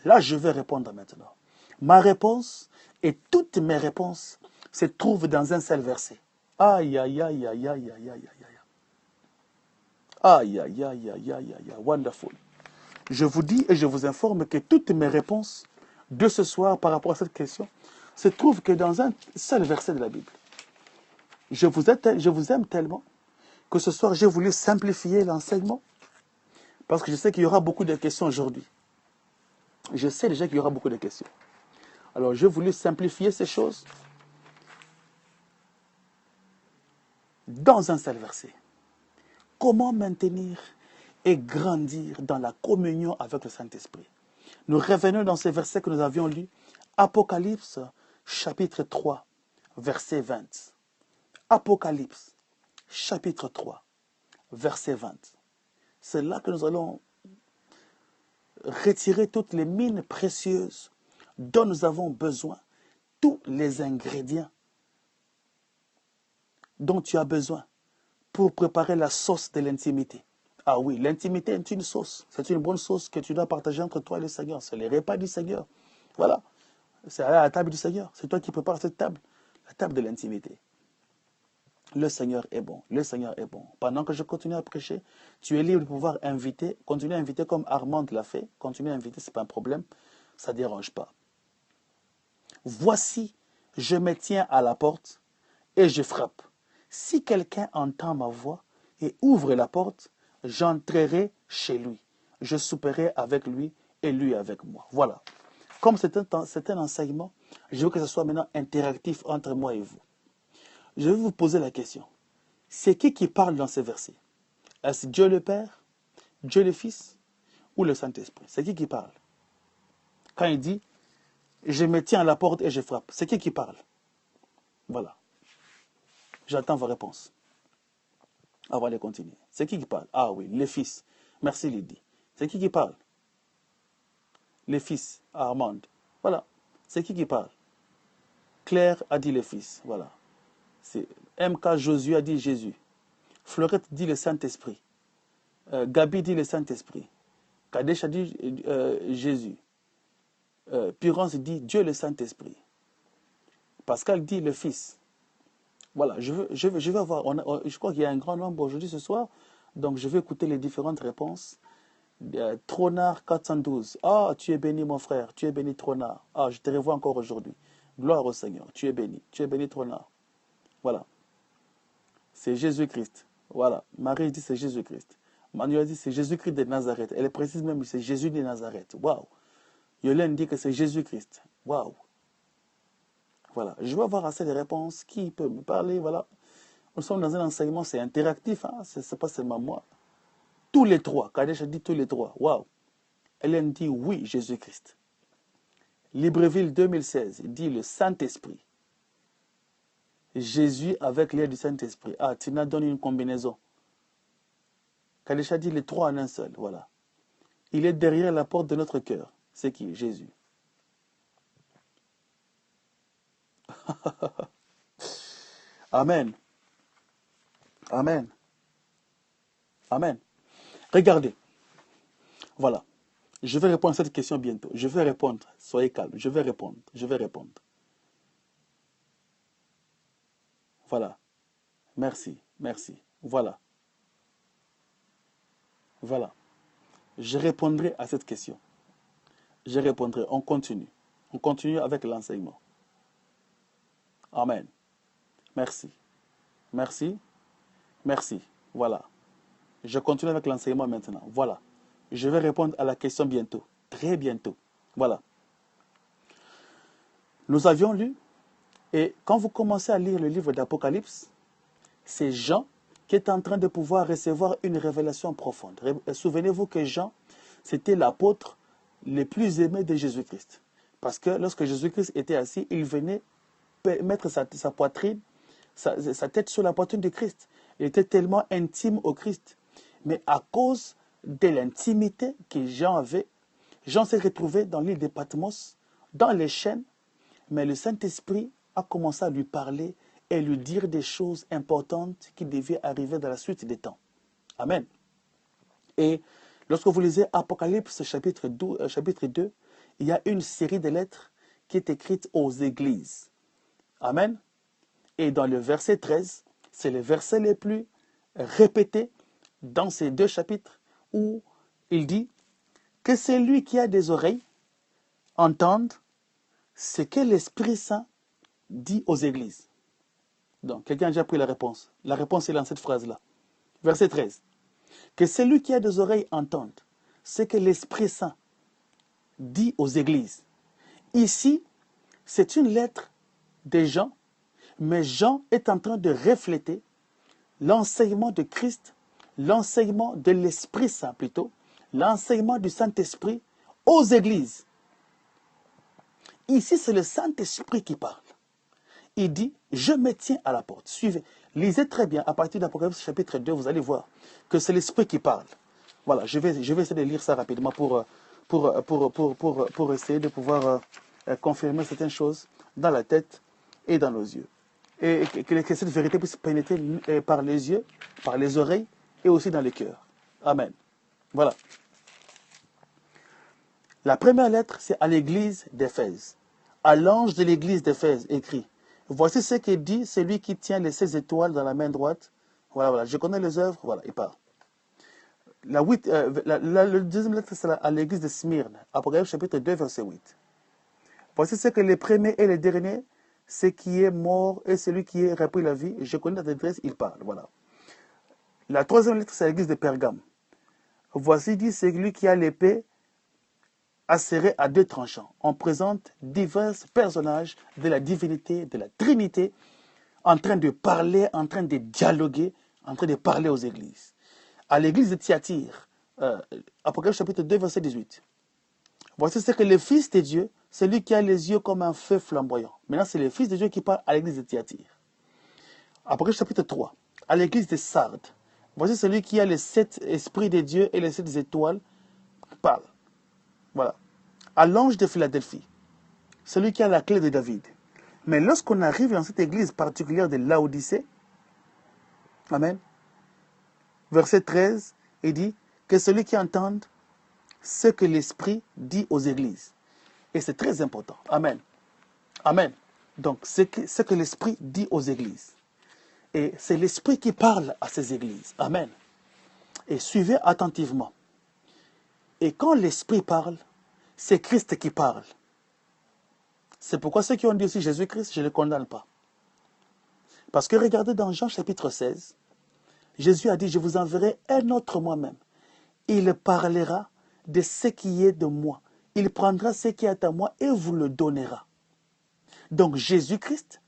Là, je vais répondre maintenant. Ma réponse et toutes mes réponses se trouvent dans un seul verset. Aïe, aïe, aïe, aïe, aïe, aïe, aïe, aïe. Aïe, aïe, aïe, aïe, aïe, aïe, wonderful. Je vous dis et je vous informe que toutes mes réponses de ce soir par rapport à cette question se trouvent que dans un seul verset de la Bible. Je vous aime tellement que ce soir j'ai voulu simplifier l'enseignement parce que je sais qu'il y aura beaucoup de questions aujourd'hui. Je sais déjà qu'il y aura beaucoup de questions. Alors j'ai voulu simplifier ces choses dans un seul verset. Comment maintenir et grandir dans la communion avec le Saint-Esprit? Nous revenons dans ces versets que nous avions lus. Apocalypse, chapitre 3, verset 20. Apocalypse, chapitre 3, verset 20. C'est là que nous allons retirer toutes les mines précieuses dont nous avons besoin, tous les ingrédients dont tu as besoin pour préparer la sauce de l'intimité. Ah oui, l'intimité est une sauce. C'est une bonne sauce que tu dois partager entre toi et le Seigneur. C'est les repas du Seigneur. Voilà. C'est à la table du Seigneur. C'est toi qui prépares cette table. La table de l'intimité. Le Seigneur est bon. Le Seigneur est bon. Pendant que je continue à prêcher, tu es libre de pouvoir inviter. Continuer à inviter comme Armand l'a fait. Continuer à inviter, ce n'est pas un problème. Ça ne dérange pas. Voici, je me tiens à la porte et je frappe. Si quelqu'un entend ma voix et ouvre la porte, j'entrerai chez lui. Je souperai avec lui et lui avec moi. Voilà. Comme c'est un enseignement, je veux que ce soit maintenant interactif entre moi et vous. Je vais vous poser la question. C'est qui parle dans ces versets? Est-ce Dieu le Père, Dieu le Fils ou le Saint-Esprit? C'est qui parle? Quand il dit, je me tiens à la porte et je frappe, c'est qui parle? Voilà. J'attends vos réponses. Avant de continuer. C'est qui parle? Ah oui, le Fils. Merci Lydie. C'est qui parle? Le Fils, Armand. Voilà. C'est qui parle? Claire a dit le Fils. Voilà. C'est MK Josué a dit Jésus. Fleurette dit le Saint-Esprit. Gabi dit le Saint-Esprit. Kadesh a dit Jésus. Purance dit Dieu le Saint-Esprit. Pascal dit le Fils. Voilà, je vais avoir, je crois qu'il y a un grand nombre aujourd'hui ce soir, donc je vais écouter les différentes réponses. Tronard 412, ah, tu es béni mon frère, tu es béni Tronard. Ah, je te revois encore aujourd'hui. Gloire au Seigneur, tu es béni Tronard. Voilà, c'est Jésus-Christ. Voilà, Marie dit c'est Jésus-Christ. Manuel dit c'est Jésus-Christ de Nazareth. Elle précise même c'est Jésus de Nazareth. Waouh. Yolène dit que c'est Jésus-Christ. Waouh. Voilà, je vais avoir assez de réponses. Qui peut me parler? Voilà. Nous sommes dans un enseignement, c'est interactif, hein? C'est pas seulement moi. Tous les trois, Kadesh a dit tous les trois. Waouh. Hélène dit oui, Jésus-Christ. Libreville 2016 dit le Saint-Esprit. Jésus avec l'aide du Saint-Esprit. Ah, Tina donne une combinaison. Kadesh a dit les trois en un seul. Voilà. Il est derrière la porte de notre cœur. C'est qui? Jésus. Amen. Amen. Amen. Regardez. Voilà. Je vais répondre à cette question bientôt. Je vais répondre. Soyez calme. Je vais répondre. Je vais répondre. Voilà. Merci. Merci. Voilà. Voilà. Je répondrai à cette question. Je répondrai. On continue. On continue avec l'enseignement. Amen. Merci. Merci. Merci. Voilà. Je continue avec l'enseignement maintenant. Voilà. Je vais répondre à la question bientôt. Très bientôt. Voilà. Nous avions lu, et quand vous commencez à lire le livre d'Apocalypse, c'est Jean qui est en train de pouvoir recevoir une révélation profonde. Souvenez-vous que Jean, c'était l'apôtre le plus aimé de Jésus-Christ. Parce que lorsque Jésus-Christ était assis, il venait mettre sa poitrine, sa tête sur la poitrine de Christ. Il était tellement intime au Christ. Mais à cause de l'intimité que Jean avait, Jean s'est retrouvé dans l'île de Patmos, dans les chaînes, mais le Saint-Esprit a commencé à lui parler et lui dire des choses importantes qui devaient arriver dans la suite des temps. Amen. Et lorsque vous lisez Apocalypse chapitre 2, il y a une série de lettres qui est écrite aux églises. Amen. Et dans le verset 13, c'est le verset le plus répété dans ces 2 chapitres où il dit que celui qui a des oreilles entende ce que l'Esprit Saint dit aux églises. Donc, quelqu'un a déjà pris la réponse. La réponse est dans cette phrase-là. Verset 13. Que celui qui a des oreilles entende ce que l'Esprit Saint dit aux églises. Ici, c'est une lettre de Jean, mais Jean est en train de refléter l'enseignement de Christ, l'enseignement de l'Esprit Saint plutôt, l'enseignement du Saint-Esprit aux églises. Ici, c'est le Saint-Esprit qui parle. Il dit, je me tiens à la porte. Suivez, lisez très bien, à partir d'Apocalypse chapitre 2, vous allez voir que c'est l'Esprit qui parle. Voilà, je vais essayer de lire ça rapidement pour essayer de pouvoir confirmer certaines choses dans la tête et dans nos yeux. Et que cette vérité puisse pénétrer par les yeux, par les oreilles et aussi dans le cœur. Amen. Voilà. La première lettre, c'est à l'église d'Éphèse. À l'ange de l'église d'Éphèse, écrit. Voici ce que dit celui qui tient les 16 étoiles dans la main droite. Voilà. Je connais les œuvres. Voilà, il parle. La deuxième lettre, c'est à l'église de Smyrne. Apocalypse chapitre 2, verset 8. Voici ce que les premiers et les derniers, ce qui est mort et celui qui est repris la vie. Je connais la adresse, il parle. Voilà. La troisième lettre, c'est à l'église de Pergame. Voici dit celui qui a l'épée acérée à 2 tranchants. On présente divers personnages de la divinité, de la Trinité, en train de parler, en train de dialoguer, en train de parler aux églises. À l'église de Thyatire, Apocalypse chapitre 2, verset 18. Voici ce que le Fils de Dieu, celui qui a les yeux comme un feu flamboyant. Maintenant, c'est le Fils de Dieu qui parle à l'église de Thyatire. Apocalypse chapitre 3, à l'église de Sardes. Voici celui qui a les 7 esprits de Dieu et les 7 étoiles, parle. Voilà. À l'ange de Philadelphie, celui qui a la clé de David. Mais lorsqu'on arrive dans cette église particulière de Laodicée, amen, verset 13, il dit que celui qui entend ce que l'Esprit dit aux églises. Et c'est très important. Amen. Amen. Donc, ce que l'Esprit dit aux églises. Et c'est l'Esprit qui parle à ces églises. Amen. Et suivez attentivement. Et quand l'Esprit parle, c'est Christ qui parle. C'est pourquoi ceux qui ont dit aussi Jésus-Christ, je ne les condamne pas. Parce que regardez dans Jean chapitre 16, Jésus a dit, je vous enverrai un autre moi-même. Il parlera de ce qui est de moi. Il prendra ce qui est à moi et vous le donnera. Donc Jésus-Christ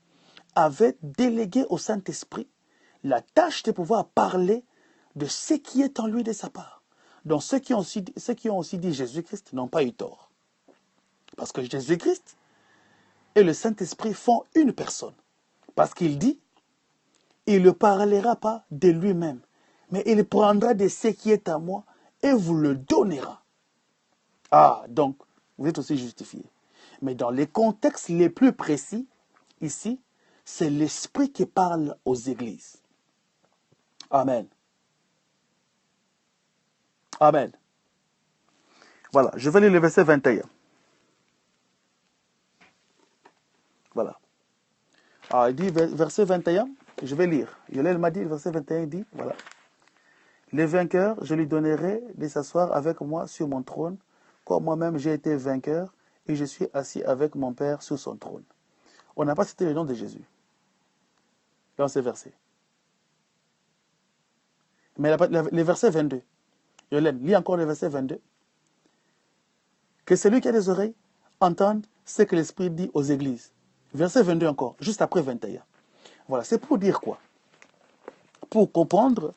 avait délégué au Saint-Esprit la tâche de pouvoir parler de ce qui est en lui de sa part. Donc ceux qui ont aussi dit Jésus-Christ n'ont pas eu tort. Parce que Jésus-Christ et le Saint-Esprit font une personne. Parce qu'il dit, il ne parlera pas de lui-même, mais il prendra de ce qui est à moi et vous le donnera. Ah, donc, vous êtes aussi justifiés. Mais dans les contextes les plus précis, ici, c'est l'Esprit qui parle aux églises. Amen. Amen. Voilà, je vais lire le verset 21. Voilà. Ah, il dit, verset 21, je vais lire. Yolel m'a dit, verset 21, il dit, voilà. Les vainqueurs, je lui donnerai de s'asseoir avec moi sur mon trône, comme moi-même j'ai été vainqueur, et je suis assis avec mon Père sur son trône. On n'a pas cité le nom de Jésus dans ces versets. Mais le verset 22, Yolène, lis encore le verset 22. Que celui qui a des oreilles entende ce que l'Esprit dit aux églises. Verset 22 encore, juste après 21. Voilà, c'est pour dire quoi? Pour comprendre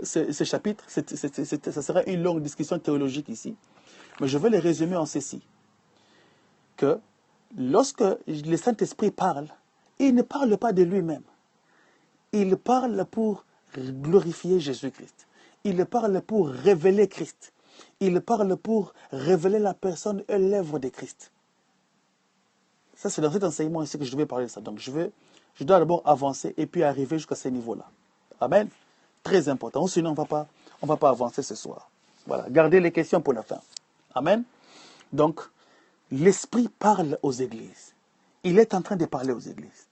ce chapitre, ça sera une longue discussion théologique ici, mais je vais le résumer en ceci. Que lorsque le Saint-Esprit parle, il ne parle pas de lui-même. Il parle pour glorifier Jésus-Christ. Il parle pour révéler Christ. Il parle pour révéler la personne et l'œuvre de Christ. Ça, c'est dans cet enseignement ici que je devais parler de ça. Donc, je dois d'abord avancer et puis arriver jusqu'à ce niveau-là. Amen. Très important. Sinon, on va pas avancer ce soir. Voilà. Gardez les questions pour la fin. Amen. Donc, l'Esprit parle aux églises. Il est en train de parler aux églises.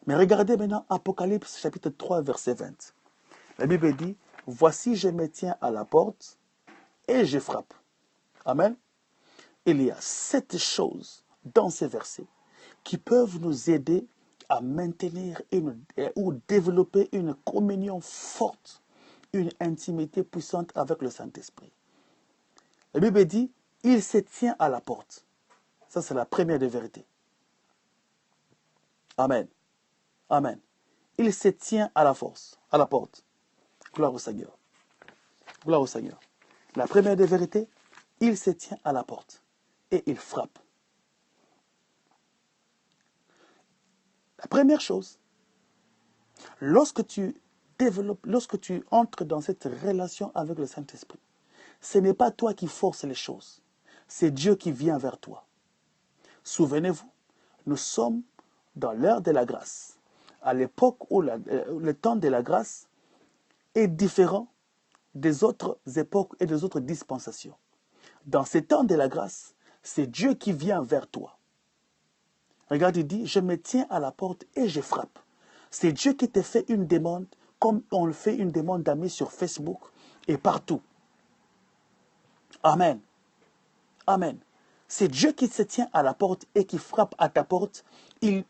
Mais regardez maintenant Apocalypse chapitre 3, verset 20. La Bible dit, « Voici, je me tiens à la porte et je frappe. » Amen. Il y a 7 choses dans ces versets qui peuvent nous aider à maintenir ou développer une communion forte, une intimité puissante avec le Saint-Esprit. La Bible dit, il se tient à la porte. Ça, c'est la première des vérités. Amen. Amen. Il se tient à la force, à la porte. Gloire au Seigneur. Gloire au Seigneur. La première des vérités, il se tient à la porte et il frappe. La première chose, lorsque tu entres dans cette relation avec le Saint-Esprit, ce n'est pas toi qui force les choses, c'est Dieu qui vient vers toi. Souvenez-vous, nous sommes dans l'heure de la grâce. À l'époque où le temps de la grâce est différent des autres époques et des autres dispensations. Dans ce temps de la grâce, c'est Dieu qui vient vers toi. Regarde, il dit, je me tiens à la porte et je frappe. C'est Dieu qui te fait une demande, comme on le fait une demande d'amis sur Facebook et partout. Amen. Amen. C'est Dieu qui se tient à la porte et qui frappe à ta porte. Il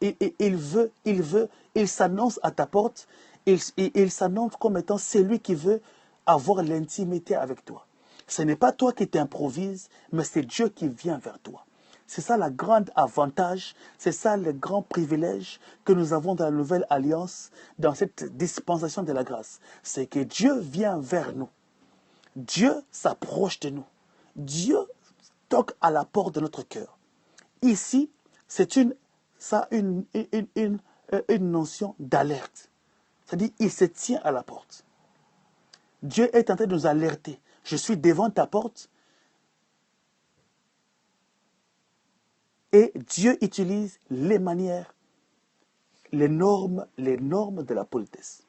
s'annonce à ta porte. Il s'annonce comme étant celui qui veut avoir l'intimité avec toi. Ce n'est pas toi qui t'improvises, mais c'est Dieu qui vient vers toi. C'est ça le grand avantage, c'est ça le grand privilège que nous avons dans la nouvelle alliance, dans cette dispensation de la grâce. C'est que Dieu vient vers nous. Dieu s'approche de nous. Dieu toque à la porte de notre cœur. Ici, c'est une notion d'alerte. C'est-à-dire, il se tient à la porte. Dieu est en train de nous alerter. Je suis devant ta porte. Et Dieu utilise les manières, les normes de la politesse.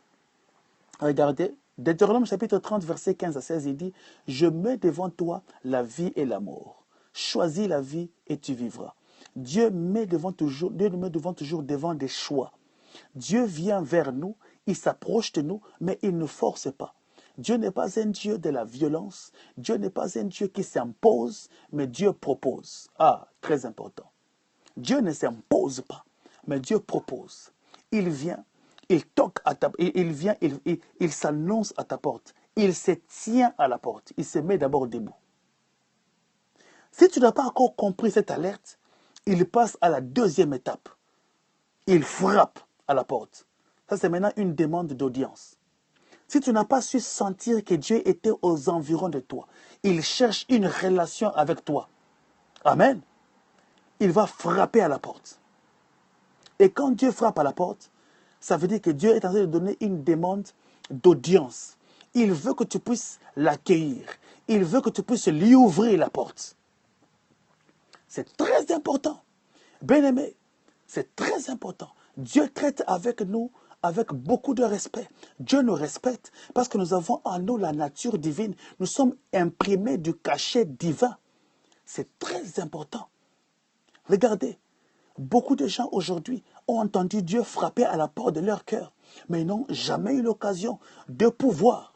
Regardez, Deutéronome chapitre 30, verset 15 à 16, il dit, « Je mets devant toi la vie et la mort. Choisis la vie et tu vivras. » Dieu nous met toujours devant des choix. Dieu vient vers nous, il s'approche de nous, mais il ne force pas. Dieu n'est pas un Dieu de la violence. Dieu n'est pas un Dieu qui s'impose, mais Dieu propose. Ah, très important. Dieu ne s'impose pas, mais Dieu propose. Il vient, il toque à ta porte, il s'annonce à ta porte. Il se tient à la porte. Il se met d'abord debout. Si tu n'as pas encore compris cette alerte, il passe à la deuxième étape. Il frappe à la porte. Ça, c'est maintenant une demande d'audience. Si tu n'as pas su sentir que Dieu était aux environs de toi, il cherche une relation avec toi. Amen. Il va frapper à la porte. Et quand Dieu frappe à la porte, ça veut dire que Dieu est en train de donner une demande d'audience. Il veut que tu puisses l'accueillir. Il veut que tu puisses lui ouvrir la porte. C'est très important. Bien-aimé, c'est très important. Dieu traite avec nous avec beaucoup de respect. Dieu nous respecte parce que nous avons en nous la nature divine. Nous sommes imprimés du cachet divin. C'est très important. Regardez, beaucoup de gens aujourd'hui ont entendu Dieu frapper à la porte de leur cœur, mais n'ont jamais eu l'occasion de pouvoir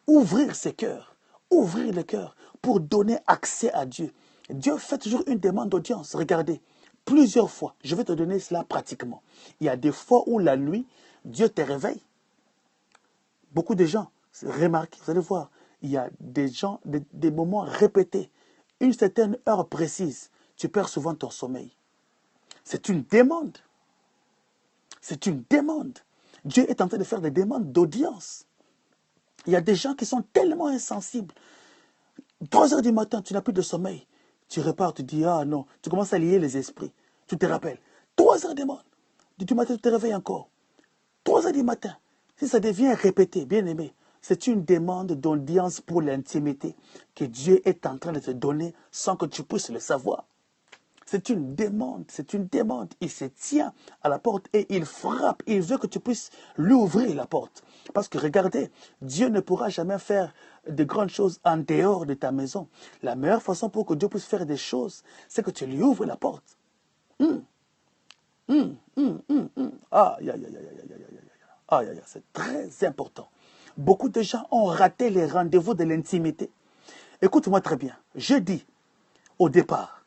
ouvrir ses cœurs, ouvrir le cœur pour donner accès à Dieu. Dieu fait toujours une demande d'audience. Regardez, plusieurs fois, je vais te donner cela pratiquement. Il y a des fois où la nuit, Dieu te réveille. Beaucoup de gens, remarquez, vous allez voir, il y a des gens, des moments répétés, une certaine heure précise, tu perds souvent ton sommeil. C'est une demande. C'est une demande. Dieu est en train de faire des demandes d'audience. Il y a des gens qui sont tellement insensibles. 3 heures du matin, tu n'as plus de sommeil. Tu repars, tu dis, ah non, tu commences à lier les esprits. Tu te rappelles. 3 heures du matin, tu te réveilles encore. 3 heures du matin. Si ça devient répété, bien aimé, c'est une demande d'audience pour l'intimité que Dieu est en train de te donner sans que tu puisses le savoir. C'est une demande, c'est une demande. Il se tient à la porte et il frappe. Il veut que tu puisses lui ouvrir la porte. Parce que regardez, Dieu ne pourra jamais faire de grandes choses en dehors de ta maison. La meilleure façon pour que Dieu puisse faire des choses, c'est que tu lui ouvres la porte. Aïe, aïe, aïe, aïe, aïe, aïe, aïe, aïe. Aïe, aïe, c'est très important. Beaucoup de gens ont raté les rendez-vous de l'intimité. Écoute-moi très bien. Je dis au départ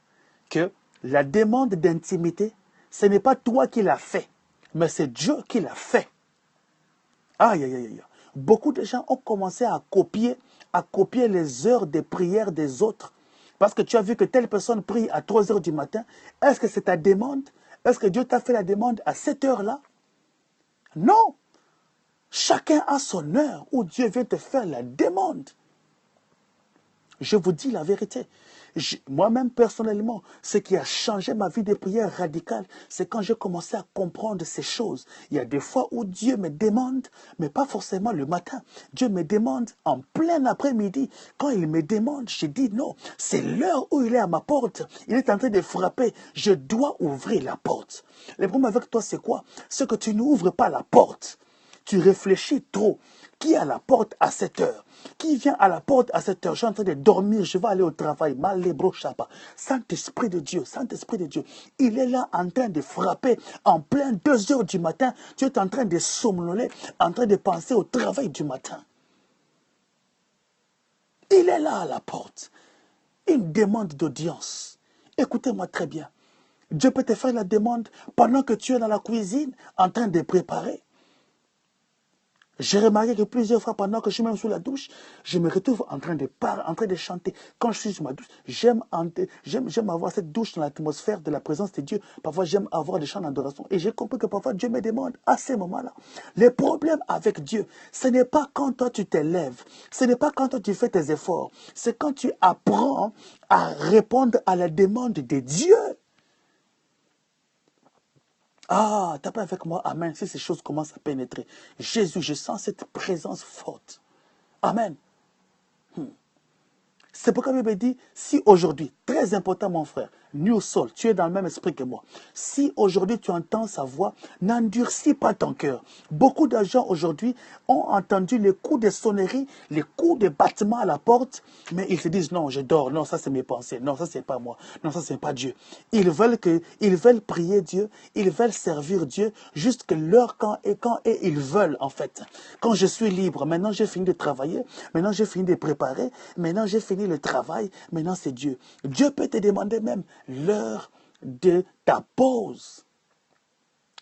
que la demande d'intimité, ce n'est pas toi qui l'as fait, mais c'est Dieu qui l'a fait. Aïe, aïe, aïe, aïe. Beaucoup de gens ont commencé à copier les heures de prière des autres. Parce que tu as vu que telle personne prie à 3 heures du matin. Est-ce que c'est ta demande? Est-ce que Dieu t'a fait la demande à cette heure-là? Non. Chacun a son heure où Dieu vient te faire la demande. Je vous dis la vérité. Moi-même, personnellement, ce qui a changé ma vie de prière radicale, c'est quand j'ai commencé à comprendre ces choses. Il y a des fois où Dieu me demande, mais pas forcément le matin. Dieu me demande en plein après-midi. Quand il me demande, je dis non, c'est l'heure où il est à ma porte. Il est en train de frapper. Je dois ouvrir la porte. Le problème avec toi, c'est quoi? C'est que tu n'ouvres pas la porte. Tu réfléchis trop. Qui est à la porte à 7 heures? Qui vient à la porte à 7 heures? Je suis en train de dormir, je vais aller au travail. Malébro Chapa. Saint-Esprit de Dieu, Saint-Esprit de Dieu. Il est là en train de frapper en plein 2 heures du matin. Tu es en train de somnoler, en train de penser au travail du matin. Il est là à la porte. Une demande d'audience. Écoutez-moi très bien. Dieu peut te faire la demande pendant que tu es dans la cuisine en train de préparer. J'ai remarqué que plusieurs fois, pendant que je suis même sous la douche, je me retrouve en train de parler, en train de chanter. Quand je suis sous ma douche, j'aime avoir cette douche dans l'atmosphère de la présence de Dieu. Parfois, j'aime avoir des chants d'adoration. Et j'ai compris que parfois, Dieu me demande à ces moments-là. Les problèmes avec Dieu, ce n'est pas quand toi tu t'élèves. Ce n'est pas quand toi tu fais tes efforts. C'est quand tu apprends à répondre à la demande de Dieu. Ah, tapez avec moi, amen, si ces choses commencent à pénétrer. Jésus, je sens cette présence forte. Amen. C'est pourquoi la Bible dit, si aujourd'hui, très important mon frère, New Soul, tu es dans le même esprit que moi. Si aujourd'hui tu entends sa voix, n'endurcis pas ton cœur. Beaucoup de gens aujourd'hui ont entendu les coups de sonnerie, les coups de battement à la porte, mais ils se disent non, je dors, non, ça c'est mes pensées, non, ça c'est pas moi, non, ça c'est pas Dieu. Ils veulent prier Dieu, ils veulent servir Dieu, juste que leur quand ils veulent en fait. Quand je suis libre, maintenant j'ai fini de travailler, maintenant j'ai fini de préparer, maintenant j'ai fini le travail, maintenant c'est Dieu. Dieu peut te demander même l'heure de ta pause.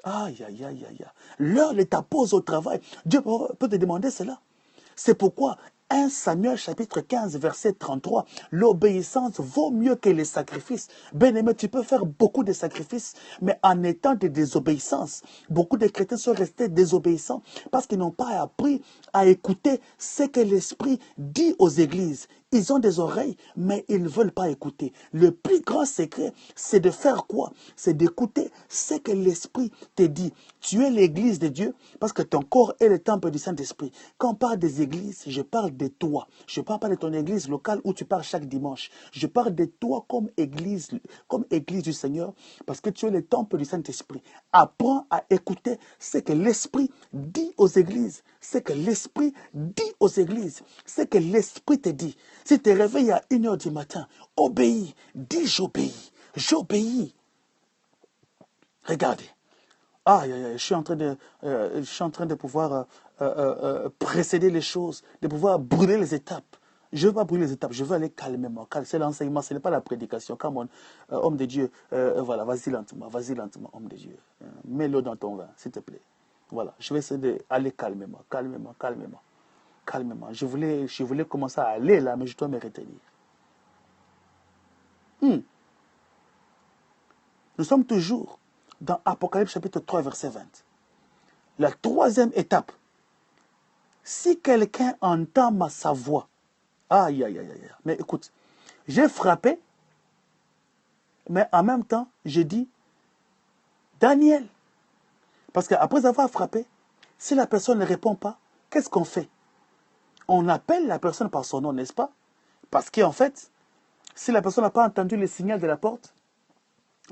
Aïe, aïe, aïe, aïe. L'heure de ta pause au travail. Dieu peut te demander cela. C'est pourquoi 1 Samuel chapitre 15 verset 33, l'obéissance vaut mieux que les sacrifices. Bien-aimé, tu peux faire beaucoup de sacrifices, mais en étant de désobéissance. Beaucoup de chrétiens sont restés désobéissants parce qu'ils n'ont pas appris à écouter ce que l'Esprit dit aux églises. Ils ont des oreilles, mais ils ne veulent pas écouter. Le plus grand secret, c'est de faire quoi? C'est d'écouter ce que l'Esprit te dit. Tu es l'église de Dieu parce que ton corps est le temple du Saint-Esprit. Quand on parle des églises, je parle de toi. Je ne parle pas de ton église locale où tu pars chaque dimanche. Je parle de toi comme église du Seigneur parce que tu es le temple du Saint-Esprit. Apprends à écouter ce que l'Esprit dit aux églises. Ce que l'Esprit dit aux églises. Ce que l'Esprit te dit. Si tu te réveilles à 1 heure du matin, obéis. Dis j'obéis. J'obéis. Regardez. Je suis en train de pouvoir précéder les choses, de pouvoir brûler les étapes. Je ne veux pas brûler les étapes, je veux aller calmement. C'est l'enseignement, ce n'est pas la prédication. Come on, homme de Dieu, voilà, vas-y lentement, homme de Dieu. Mets-le dans ton vin, s'il te plaît. Voilà, je vais essayer d'aller calmement. Je voulais commencer à aller là, mais je dois me retenir. Nous sommes toujours dans Apocalypse chapitre 3, verset 20. La troisième étape. Si quelqu'un entend sa voix, aïe, aïe, aïe, aïe, mais écoute, j'ai frappé, mais en même temps, j'ai dit, Daniel. Parce qu'après avoir frappé, si la personne ne répond pas, qu'est-ce qu'on fait? On appelle la personne par son nom, n'est-ce pas? Parce qu'en fait, si la personne n'a pas entendu le signal de la porte,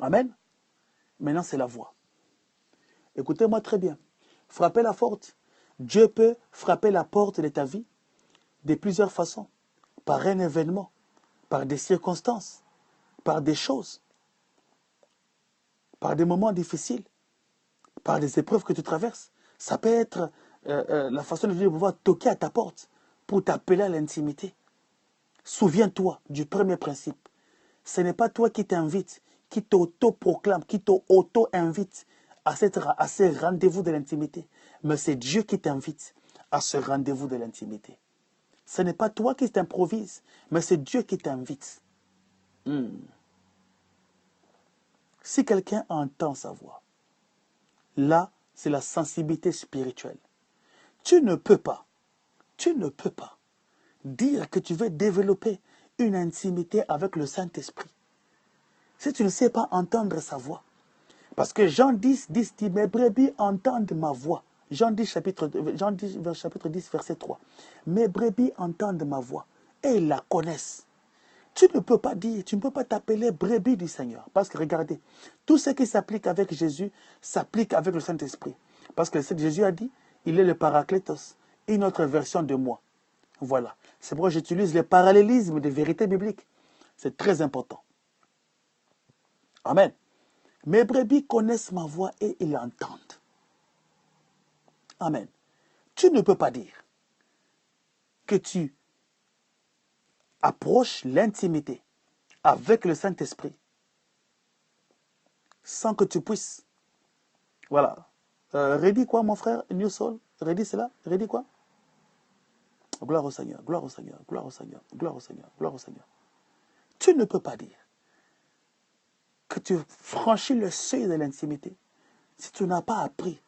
Amen. Maintenant, c'est la voix. Écoutez-moi très bien. Frappez la porte. Dieu peut frapper la porte de ta vie de plusieurs façons. Par un événement, par des circonstances, par des choses, par des moments difficiles, par des épreuves que tu traverses. Ça peut être la façon de Dieu de pouvoir toquer à ta porte pour t'appeler à l'intimité. Souviens-toi du premier principe. Ce n'est pas toi qui t'invite, qui t'auto-proclame, qui t'auto-invite à ces rendez-vous de l'intimité. Mais c'est Dieu qui t'invite à ce rendez-vous de l'intimité. Ce n'est pas toi qui t'improvise, mais c'est Dieu qui t'invite. Si quelqu'un entend sa voix, là, c'est la sensibilité spirituelle. Tu ne peux pas dire que tu veux développer une intimité avec le Saint-Esprit si tu ne sais pas entendre sa voix. Parce que Jean 10 dit, mes brebis entendent ma voix. Jean 10, chapitre 10, verset 3. Mes brebis entendent ma voix et ils la connaissent. Tu ne peux pas dire, tu ne peux pas t'appeler brebis du Seigneur. Parce que regardez, tout ce qui s'applique avec Jésus s'applique avec le Saint-Esprit. Parce que Jésus a dit, il est le Paraclétos, une autre version de moi. Voilà. C'est pourquoi j'utilise le parallélisme des vérités bibliques. C'est très important. Amen. Mes brebis connaissent ma voix et ils l'entendent. Amen. Tu ne peux pas dire que tu approches l'intimité avec le Saint-Esprit sans que tu puisses. Voilà. Redis quoi, mon frère? New Soul? Redis cela? Redis quoi? Gloire au Seigneur, gloire au Seigneur, gloire au Seigneur, gloire au Seigneur, gloire au Seigneur. Tu ne peux pas dire que tu franchis le seuil de l'intimité si tu n'as pas appris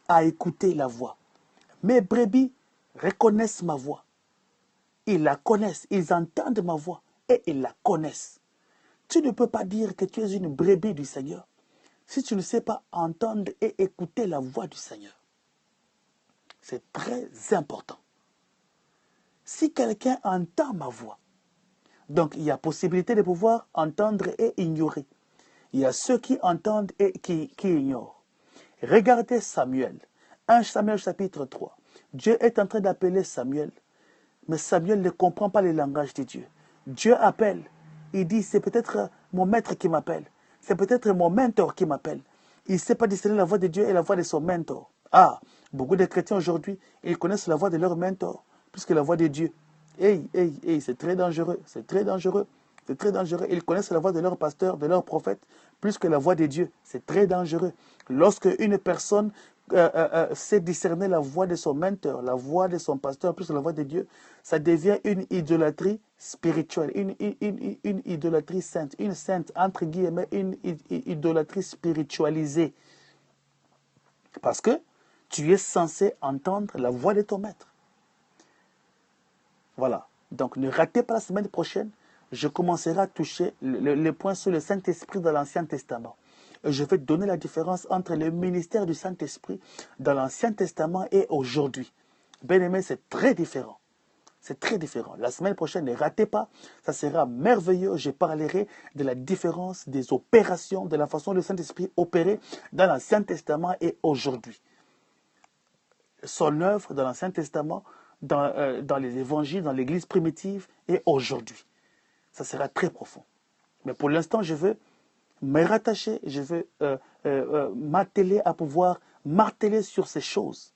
à écouter la voix. Mes brebis reconnaissent ma voix. Ils la connaissent, ils entendent ma voix et ils la connaissent. Tu ne peux pas dire que tu es une brebis du Seigneur si tu ne sais pas entendre et écouter la voix du Seigneur. C'est très important. Si quelqu'un entend ma voix, donc il y a possibilité de pouvoir entendre et ignorer. Il y a ceux qui entendent et qui ignorent. Regardez Samuel. 1 Samuel chapitre 3. Dieu est en train d'appeler Samuel. Mais Samuel ne comprend pas le langage de Dieu. Dieu appelle. Il dit, c'est peut-être mon maître qui m'appelle. C'est peut-être mon mentor qui m'appelle. Il ne sait pas discerner la voix de Dieu et la voix de son mentor. Ah, beaucoup de chrétiens aujourd'hui, ils connaissent la voix de leur mentor, plus que la voix de Dieu. Hey, c'est très dangereux, c'est très dangereux, c'est très dangereux. Ils connaissent la voix de leur pasteur, de leur prophète, plus que la voix de Dieu. C'est très dangereux. Lorsque une personne sait discerner la voix de son mentor, la voix de son pasteur, plus que la voix de Dieu, ça devient une idolâtrie spirituelle, une idolâtrie sainte, une sainte, entre guillemets, une idolâtrie spiritualisée. Parce que tu es censé entendre la voix de ton maître. Voilà. Donc ne ratez pas la semaine prochaine. Je commencerai à toucher les points sur le Saint-Esprit dans l'Ancien Testament. Et je vais donner la différence entre le ministère du Saint-Esprit dans l'Ancien Testament et aujourd'hui. Bien-aimé, c'est très différent. C'est très différent. La semaine prochaine, ne ratez pas. Ça sera merveilleux. Je parlerai de la différence des opérations, de la façon dont le Saint-Esprit opérait dans l'Ancien Testament et aujourd'hui. Son œuvre dans l'Ancien Testament, dans les évangiles, dans l'église primitive et aujourd'hui. Ça sera très profond. Mais pour l'instant, je veux me rattacher, je veux m'atteler à pouvoir marteler sur ces choses.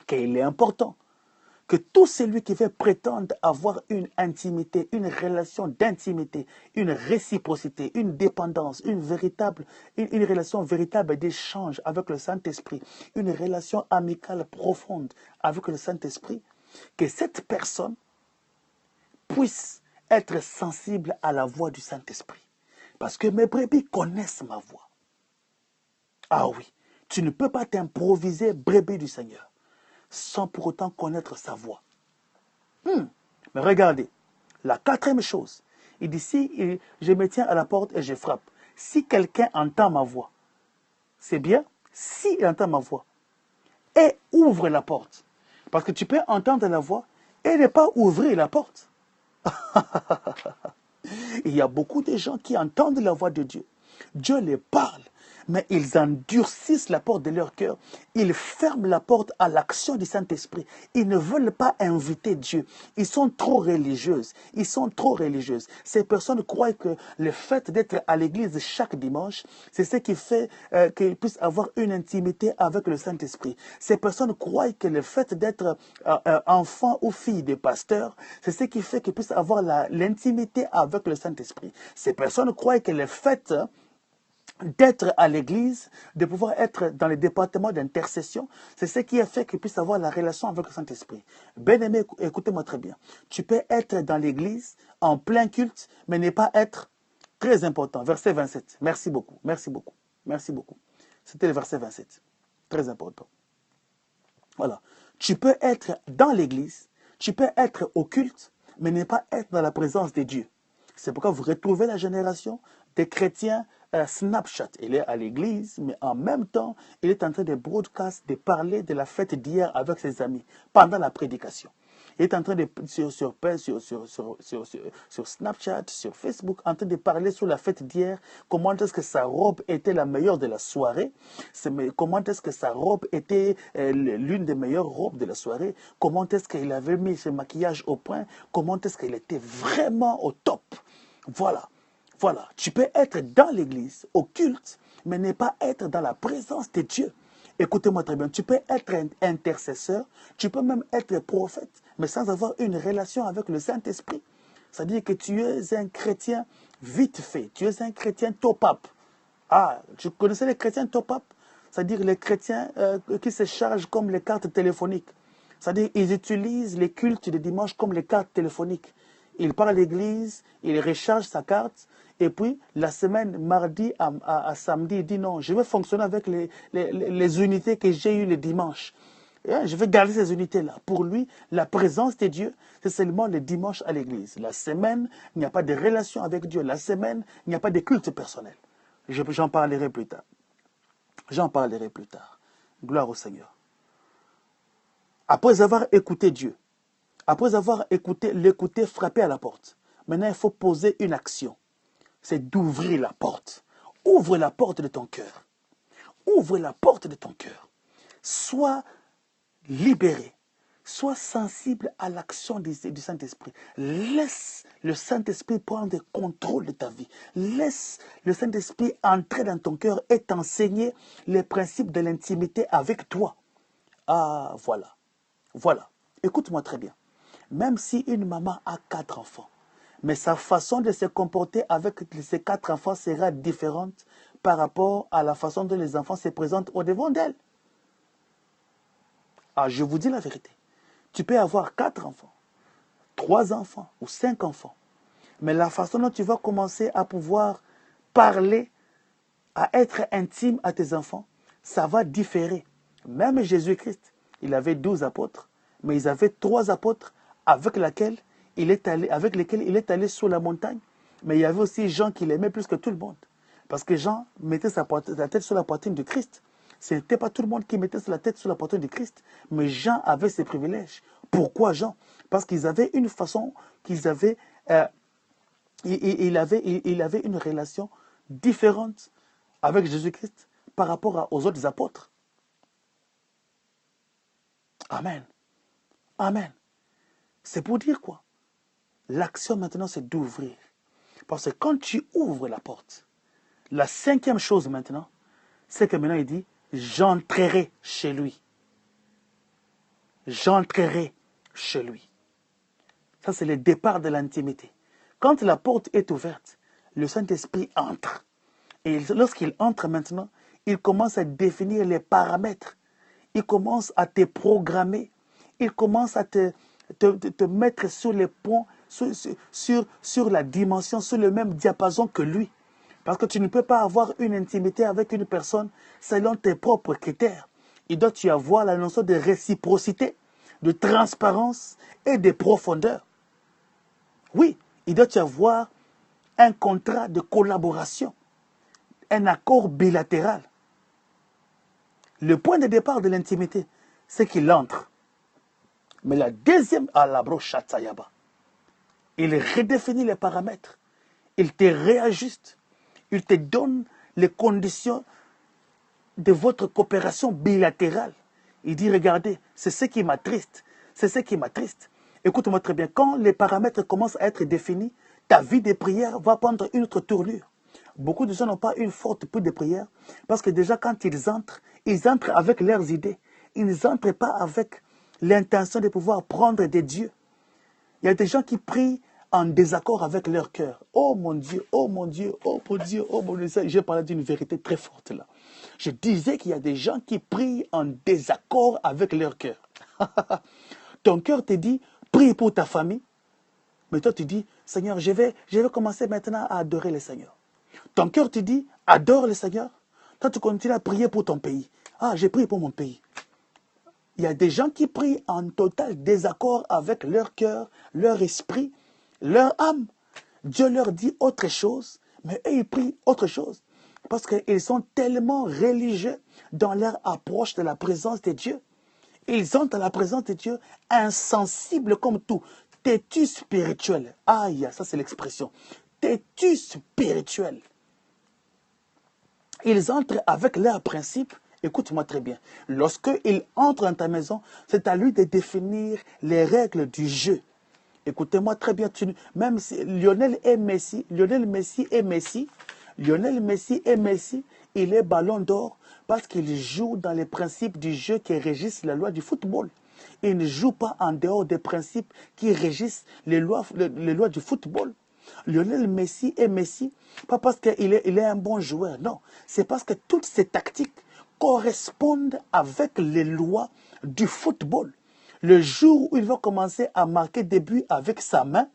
Qu'il est important que tout celui qui veut prétendre avoir une intimité, une relation d'intimité, une réciprocité, une dépendance, une relation véritable d'échange avec le Saint-Esprit, une relation amicale profonde avec le Saint-Esprit, que cette personne puisse être sensible à la voix du Saint-Esprit. Parce que mes brebis connaissent ma voix. Ah oui, tu ne peux pas t'improviser brebis du Seigneur sans pour autant connaître sa voix. Mais regardez, la quatrième chose, il dit, si je me tiens à la porte et je frappe, si quelqu'un entend ma voix, c'est bien, s'il entend ma voix, et ouvre la porte. Parce que tu peux entendre la voix et ne pas ouvrir la porte. Il y a beaucoup de gens qui entendent la voix de Dieu. Dieu les parle, mais ils endurcissent la porte de leur cœur. Ils ferment la porte à l'action du Saint-Esprit. Ils ne veulent pas inviter Dieu. Ils sont trop religieuses. Ils sont trop religieuses. Ces personnes croient que le fait d'être à l'église chaque dimanche, c'est ce qui fait qu'ils puissent avoir une intimité avec le Saint-Esprit. Ces personnes croient que le fait d'être enfant ou fille de pasteur, c'est ce qui fait qu'ils puissent avoir l'intimité avec le Saint-Esprit. Ces personnes croient que le fait d'être à l'église, de pouvoir être dans les départements d'intercession, c'est ce qui a fait qu'ils puissent avoir la relation avec le Saint-Esprit. Bien-aimé, écoutez-moi très bien. Tu peux être dans l'église, en plein culte, mais ne pas être très important. Verset 27. Merci beaucoup, merci beaucoup, merci beaucoup. C'était le verset 27. Très important. Voilà. Tu peux être dans l'église, tu peux être au culte, mais ne pas être dans la présence de Dieu. C'est pourquoi vous retrouvez la génération des chrétiens Snapchat. Il est à l'église, mais en même temps, il est en train de broadcast, de parler de la fête d'hier avec ses amis pendant la prédication. Il est en train de, sur Snapchat, sur Facebook, en train de parler sur la fête d'hier, comment est-ce que sa robe était la meilleure de la soirée, comment est-ce que sa robe était l'une des meilleures robes de la soirée, comment est-ce qu'il avait mis ce maquillage au point, comment est-ce qu'il était vraiment au top. Voilà. Voilà, tu peux être dans l'église, au culte, mais ne pas être dans la présence de Dieu. Écoutez-moi très bien, tu peux être un intercesseur, tu peux même être prophète, mais sans avoir une relation avec le Saint-Esprit. C'est-à-dire que tu es un chrétien vite fait, tu es un chrétien top-up. Ah, tu connaissais les chrétiens top-up? C'est-à-dire les chrétiens qui se chargent comme les cartes téléphoniques. C'est-à-dire qu'ils utilisent les cultes de dimanche comme les cartes téléphoniques. Il part à l'église, il recharge sa carte, et puis la semaine, mardi à samedi, il dit non, je vais fonctionner avec les unités que j'ai eues le dimanche. Je vais garder ces unités-là. Pour lui, la présence de Dieu, c'est seulement le dimanche à l'église. La semaine, il n'y a pas de relation avec Dieu. La semaine, il n'y a pas de culte personnel. J'en parlerai plus tard. J'en parlerai plus tard. Gloire au Seigneur. Après avoir écouté Dieu, après avoir l'écouté frapper à la porte, maintenant il faut poser une action. C'est d'ouvrir la porte. Ouvre la porte de ton cœur. Ouvre la porte de ton cœur. Sois libéré. Sois sensible à l'action du Saint-Esprit. Laisse le Saint-Esprit prendre contrôle de ta vie. Laisse le Saint-Esprit entrer dans ton cœur et t'enseigner les principes de l'intimité avec toi. Ah, voilà. Voilà. Écoute-moi très bien. Même si une maman a 4 enfants, mais sa façon de se comporter avec ces 4 enfants sera différente par rapport à la façon dont les enfants se présentent au devant d'elle. Ah, je vous dis la vérité. Tu peux avoir 4 enfants, 3 enfants ou 5 enfants, mais la façon dont tu vas commencer à pouvoir parler, à être intime à tes enfants, ça va différer. Même Jésus-Christ, il avait 12 apôtres, mais ils avaient 3 apôtres avec lesquels il est allé sur la montagne. Mais il y avait aussi Jean qui l'aimait plus que tout le monde. Parce que Jean mettait sa tête sur la poitrine de Christ. Ce n'était pas tout le monde qui mettait la tête sur la poitrine de Christ. Mais Jean avait ses privilèges. Pourquoi Jean? Parce qu'ils avaient une façon, il avait une relation différente avec Jésus-Christ par rapport aux autres apôtres. Amen. Amen. C'est pour dire quoi? L'action maintenant, c'est d'ouvrir. Parce que quand tu ouvres la porte, la 5e chose maintenant, c'est que maintenant il dit, j'entrerai chez lui. J'entrerai chez lui. Ça, c'est le départ de l'intimité. Quand la porte est ouverte, le Saint-Esprit entre. Et lorsqu'il entre maintenant, il commence à définir les paramètres. Il commence à te programmer. Il commence à te mettre sur les ponts, sur la dimension, sur le même diapason que lui. Parce que tu ne peux pas avoir une intimité avec une personne selon tes propres critères. Il doit y avoir la notion de réciprocité, de transparence et de profondeur. Oui, il doit y avoir un contrat de collaboration, un accord bilatéral. Le point de départ de l'intimité, c'est qu'il entre. Mais la deuxième, à la broche, il redéfinit les paramètres. Il te réajuste. Il te donne les conditions de votre coopération bilatérale. Il dit, regardez, c'est ce qui m'attriste. C'est ce qui m'attriste. Écoute-moi très bien, quand les paramètres commencent à être définis, ta vie de prière va prendre une autre tournure. Beaucoup de gens n'ont pas une forte vie de prière parce que déjà quand ils entrent avec leurs idées. Ils n'entrent pas avec l'intention de pouvoir prendre des dieux. Il y a des gens qui prient en désaccord avec leur cœur. Oh mon Dieu, oh mon Dieu, oh mon Dieu, oh mon Dieu. J'ai parlé d'une vérité très forte là. Je disais qu'il y a des gens qui prient en désaccord avec leur cœur. Ton cœur te dit, prie pour ta famille. Mais toi tu dis, Seigneur, je vais commencer maintenant à adorer le Seigneur. Ton cœur te dit, adore le Seigneur. Toi tu continues à prier pour ton pays. Ah, j'ai prié pour mon pays. Il y a des gens qui prient en total désaccord avec leur cœur, leur esprit, leur âme. Dieu leur dit autre chose, mais eux, ils prient autre chose. Parce qu'ils sont tellement religieux dans leur approche de la présence de Dieu. Ils ont dans la présence de Dieu insensibles comme tout. Têtu spirituel. Aïe, ça c'est l'expression. Têtu spirituel. Ils entrent avec leurs principes. Écoute-moi très bien. Lorsqu'il entre dans ta maison, c'est à lui de définir les règles du jeu. Écoutez-moi très bien. Même si Lionel Messi est Messi, il est ballon d'or parce qu'il joue dans les principes du jeu qui régissent la loi du football. Il ne joue pas en dehors des principes qui régissent les lois du football. Lionel Messi est Messi, pas parce qu'il est un bon joueur, non. C'est parce que toutes ces tactiques correspondent avec les lois du football. Le jour où il va commencer à marquer des buts avec sa main,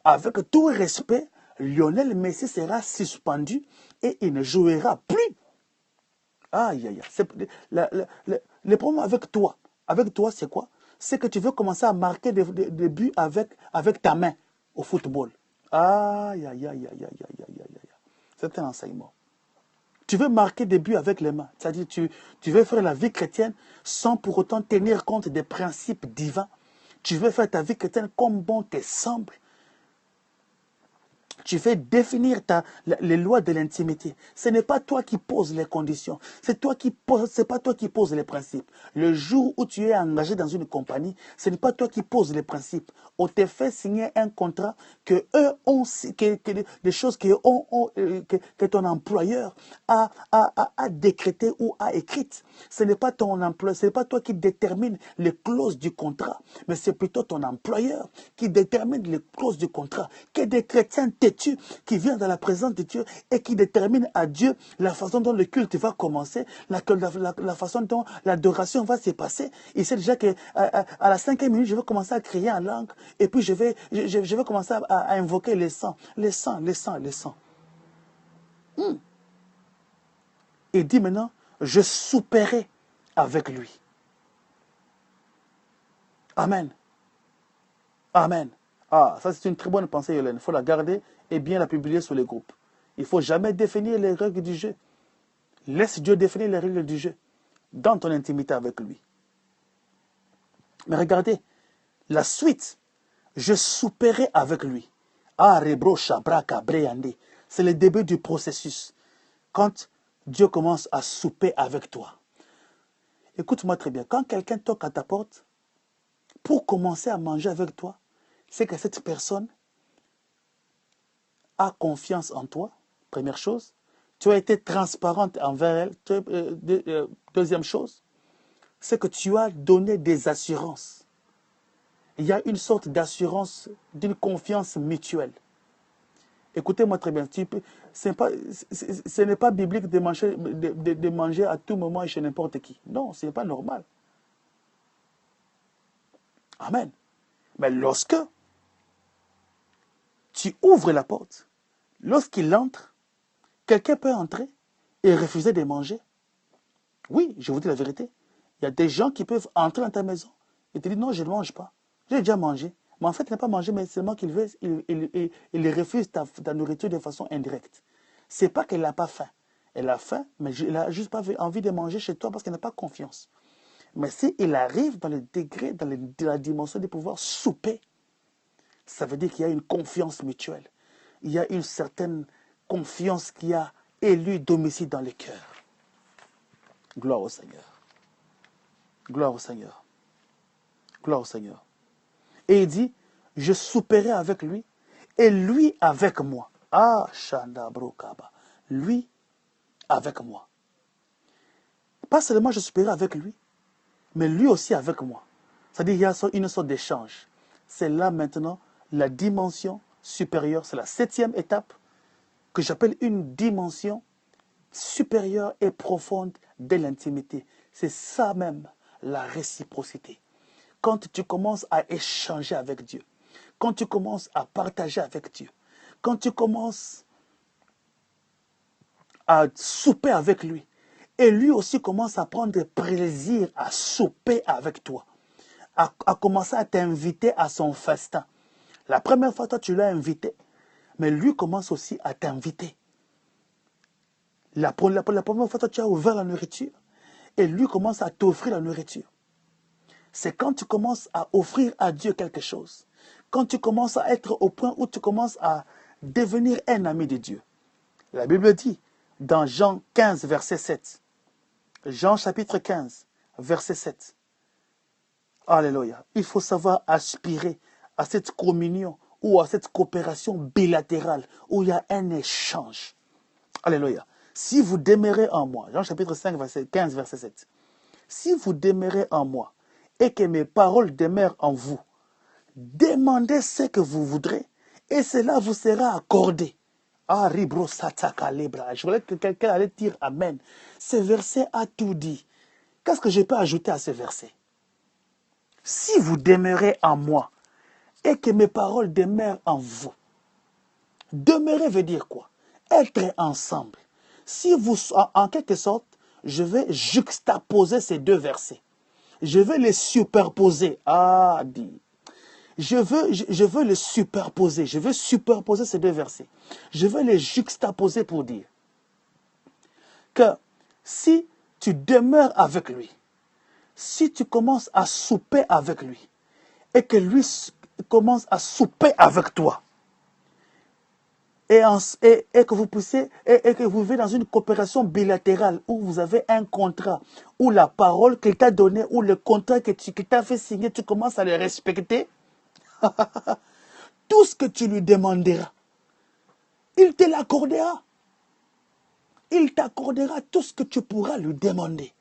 avec tout respect, Lionel Messi sera suspendu et il ne jouera plus. Aïe, aïe, aïe. Le problème avec toi, c'est quoi? C'est que tu veux commencer à marquer des buts avec ta main au football. Aïe, aïe, aïe, aïe, aïe, aïe, aïe, aïe. C'est un enseignement. Tu veux marquer des buts avec les mains. C'est-à-dire tu veux faire la vie chrétienne sans pour autant tenir compte des principes divins. Tu veux faire ta vie chrétienne comme bon te semble. Tu fais définir les lois de l'intimité. Ce n'est pas toi qui poses les conditions. C'est pas toi qui poses les principes. Le jour où tu es engagé dans une compagnie, ce n'est pas toi qui poses les principes. On te fait signer un contrat que eux ont, des choses que ton employeur a décrété ou a écrites. Ce n'est pas ton employeur, ce n'est pas toi qui détermine les clauses du contrat, mais c'est plutôt ton employeur qui détermine les clauses du contrat. Que des chrétiens têtus qui viennent dans la présence de Dieu et qui déterminent à Dieu la façon dont le culte va commencer, la façon dont l'adoration va se passer. Il sait déjà qu'à la 5e minute, je vais commencer à crier en langue et puis je vais commencer à invoquer les sangs. Il dit maintenant, je souperai avec lui. Amen. Amen. Ah, ça c'est une très bonne pensée, Yolène. Il faut la garder et bien la publier sur les groupes. Il ne faut jamais définir les règles du jeu. Laisse Dieu définir les règles du jeu dans ton intimité avec lui. Mais regardez, la suite, je souperai avec lui. Ah, rebro shabra kabreande. C'est le début du processus. Quand Dieu commence à souper avec toi. Écoute-moi très bien. Quand quelqu'un toque à ta porte, pour commencer à manger avec toi, c'est que cette personne a confiance en toi, première chose. Tu as été transparente envers elle. Deuxième chose, c'est que tu as donné des assurances. Il y a une sorte d'assurance, d'une confiance mutuelle. Écoutez-moi très bien. Ce n'est pas biblique de manger à tout moment et chez n'importe qui. Non, ce n'est pas normal. Amen. Mais lorsque tu ouvres la porte, lorsqu'il entre, quelqu'un peut entrer et refuser de manger. Oui, je vous dis la vérité. Il y a des gens qui peuvent entrer dans ta maison et te dire non, je ne mange pas. J'ai déjà mangé. Mais en fait, il n'a pas mangé, mais seulement qu'il veut, il refuse ta nourriture de façon indirecte. Ce n'est pas qu'elle n'a pas faim. Elle a faim, mais elle n'a juste pas envie de manger chez toi parce qu'elle n'a pas confiance. Mais s'il arrive dans le degré, dans la dimension de pouvoir souper, ça veut dire qu'il y a une confiance mutuelle. il y a une certaine confiance qui a élu domicile dans les cœurs. Gloire au Seigneur. Gloire au Seigneur. Gloire au Seigneur. Et il dit, je souperai avec lui et lui avec moi. Ah, Shanda Brokaba. Lui avec moi. Pas seulement je souperai avec lui, mais lui aussi avec moi. C'est-à-dire qu'il y a une sorte d'échange. C'est là maintenant la dimension supérieure, c'est la 7e étape que j'appelle une dimension supérieure et profonde de l'intimité. C'est ça même, la réciprocité. Quand tu commences à échanger avec Dieu, quand tu commences à partager avec Dieu, quand tu commences à souper avec lui, et lui aussi commence à prendre plaisir à souper avec toi, à commencer à t'inviter à son festin. La première fois, toi, tu l'as invité, mais lui commence aussi à t'inviter. La première fois, toi, tu as ouvert la nourriture, et lui commence à t'offrir la nourriture. C'est quand tu commences à offrir à Dieu quelque chose, quand tu commences à être au point où tu commences à devenir un ami de Dieu. La Bible dit, dans Jean 15, verset 7, Jean chapitre 15, verset 7, Alléluia, il faut savoir aspirer à cette communion ou à cette coopération bilatérale où il y a un échange. Alléluia. Si vous demeurez en moi, Jean chapitre 5, verset 15, verset 7, si vous demeurez en moi et que mes paroles demeurent en vous, demandez ce que vous voudrez et cela vous sera accordé. Ah, ribro sataka lebra. Je voulais que quelqu'un allait dire Amen. Ce verset a tout dit. Qu'est-ce que je peux ajouter à ce verset? Si vous demeurez en moi et que mes paroles demeurent en vous, demeurer veut dire quoi? Être ensemble. Si vous, en quelque sorte, je vais juxtaposer ces deux versets. Je vais les superposer. Ah, dit. Je veux les superposer. Je veux superposer ces deux versets. Je veux les juxtaposer pour dire que si tu demeures avec lui, si tu commences à souper avec lui, et que lui commence à souper avec toi, et que vous poussez, et que vous vivez dans une coopération bilatérale où vous avez un contrat, où la parole qu'il t'a donnée, ou le contrat qu'il t'a fait signer, tu commences à le respecter, tout ce que tu lui demanderas, il te l'accordera. Il t'accordera tout ce que tu pourras lui demander.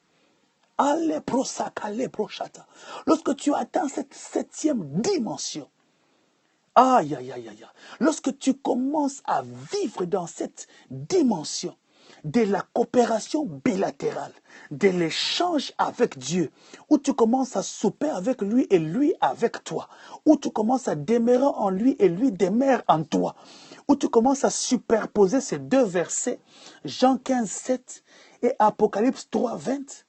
Allez, prosaka, allez, prochata. Lorsque tu atteins cette 7e dimension, aïe, aïe, aïe, aïe. Lorsque tu commences à vivre dans cette dimension de la coopération bilatérale, de l'échange avec Dieu, où tu commences à souper avec lui et lui avec toi, où tu commences à demeurer en lui et lui demeure en toi, où tu commences à superposer ces deux versets, Jean 15, 7 et Apocalypse 3, 20,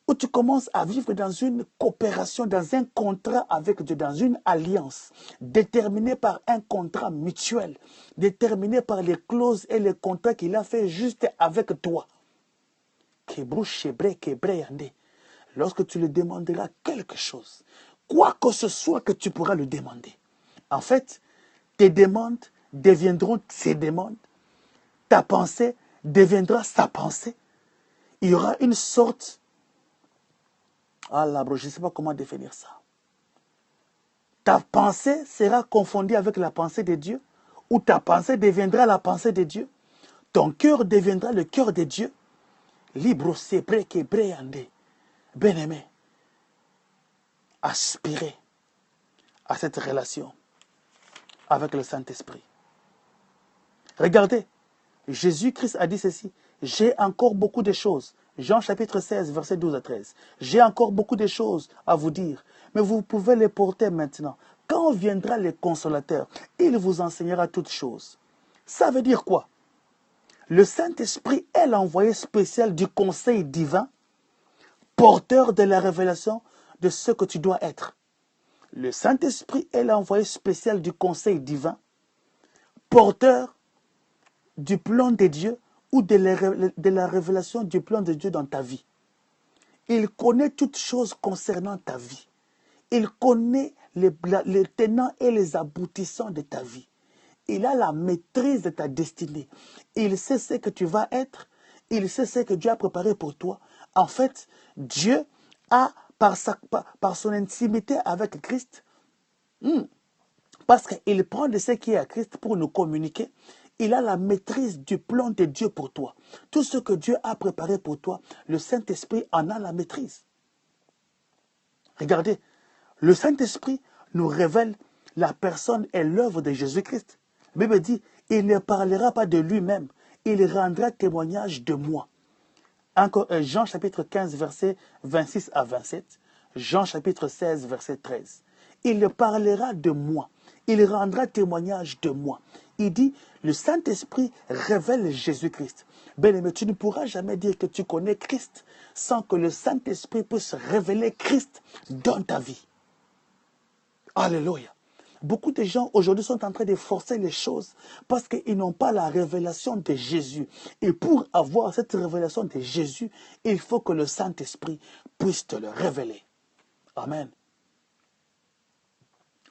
où tu commences à vivre dans une coopération, dans un contrat avec Dieu, dans une alliance, déterminée par un contrat mutuel, déterminée par les clauses et les contrats qu'il a fait juste avec toi. Lorsque tu lui demanderas quelque chose, quoi que ce soit que tu pourras lui demander, en fait, tes demandes deviendront ses demandes, ta pensée deviendra sa pensée. Il y aura une sorte... Ah là, bro, je ne sais pas comment définir ça. Ta pensée sera confondue avec la pensée de Dieu, ou ta pensée deviendra la pensée de Dieu. Ton cœur deviendra le cœur de Dieu. Libre, c'est prêt, bien-aimé, aspirez à cette relation avec le Saint-Esprit. Regardez, Jésus-Christ a dit ceci. J'ai encore beaucoup de choses. Jean chapitre 16, verset 12 à 13. J'ai encore beaucoup de choses à vous dire, mais vous pouvez les porter maintenant. Quand viendra le consolateur, il vous enseignera toutes choses. Ça veut dire quoi? Le Saint-Esprit est l'envoyé spécial du conseil divin, porteur de la révélation de ce que tu dois être. Le Saint-Esprit est l'envoyé spécial du conseil divin, porteur du plan de Dieu ou de la révélation du plan de Dieu dans ta vie. Il connaît toutes choses concernant ta vie. Il connaît les tenants et les aboutissants de ta vie. Il a la maîtrise de ta destinée. Il sait ce que tu vas être. Il sait ce que Dieu a préparé pour toi. En fait, Dieu a, par son intimité avec Christ, parce qu'il prend de ce qui est à Christ pour nous communiquer, il a la maîtrise du plan de Dieu pour toi. Tout ce que Dieu a préparé pour toi, le Saint-Esprit en a la maîtrise. Regardez, le Saint-Esprit nous révèle la personne et l'œuvre de Jésus-Christ. La Bible dit, il ne parlera pas de lui-même, il rendra témoignage de moi. Encore, Jean chapitre 15, verset 26 à 27. Jean chapitre 16, verset 13. Il parlera de moi. Il rendra témoignage de moi. Il dit, le Saint-Esprit révèle Jésus-Christ. Bien-aimé, tu ne pourras jamais dire que tu connais Christ sans que le Saint-Esprit puisse révéler Christ dans ta vie. Alléluia. Beaucoup de gens aujourd'hui sont en train de forcer les choses parce qu'ils n'ont pas la révélation de Jésus. Et pour avoir cette révélation de Jésus, il faut que le Saint-Esprit puisse te le révéler. Amen.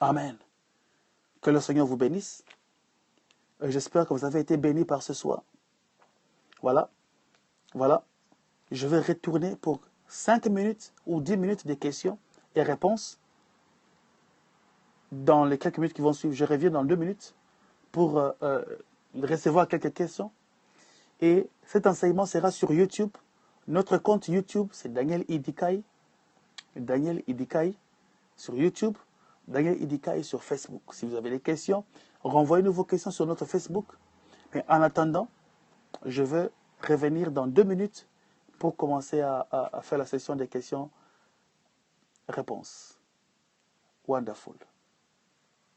Amen. Que le Seigneur vous bénisse. J'espère que vous avez été bénis par ce soir. Voilà. Voilà. Je vais retourner pour 5 minutes ou 10 minutes de questions et réponses. Dans les quelques minutes qui vont suivre, je reviens dans 2 minutes pour recevoir quelques questions. Et cet enseignement sera sur YouTube. Notre compte YouTube, c'est Daniel Idikaï. Daniel Idikaï sur YouTube. Daniel Idikaï sur Facebook. Si vous avez des questions, renvoyez-nous vos questions sur notre Facebook. Mais en attendant, je vais revenir dans 2 minutes pour commencer à faire la session des questions-réponses. Wonderful.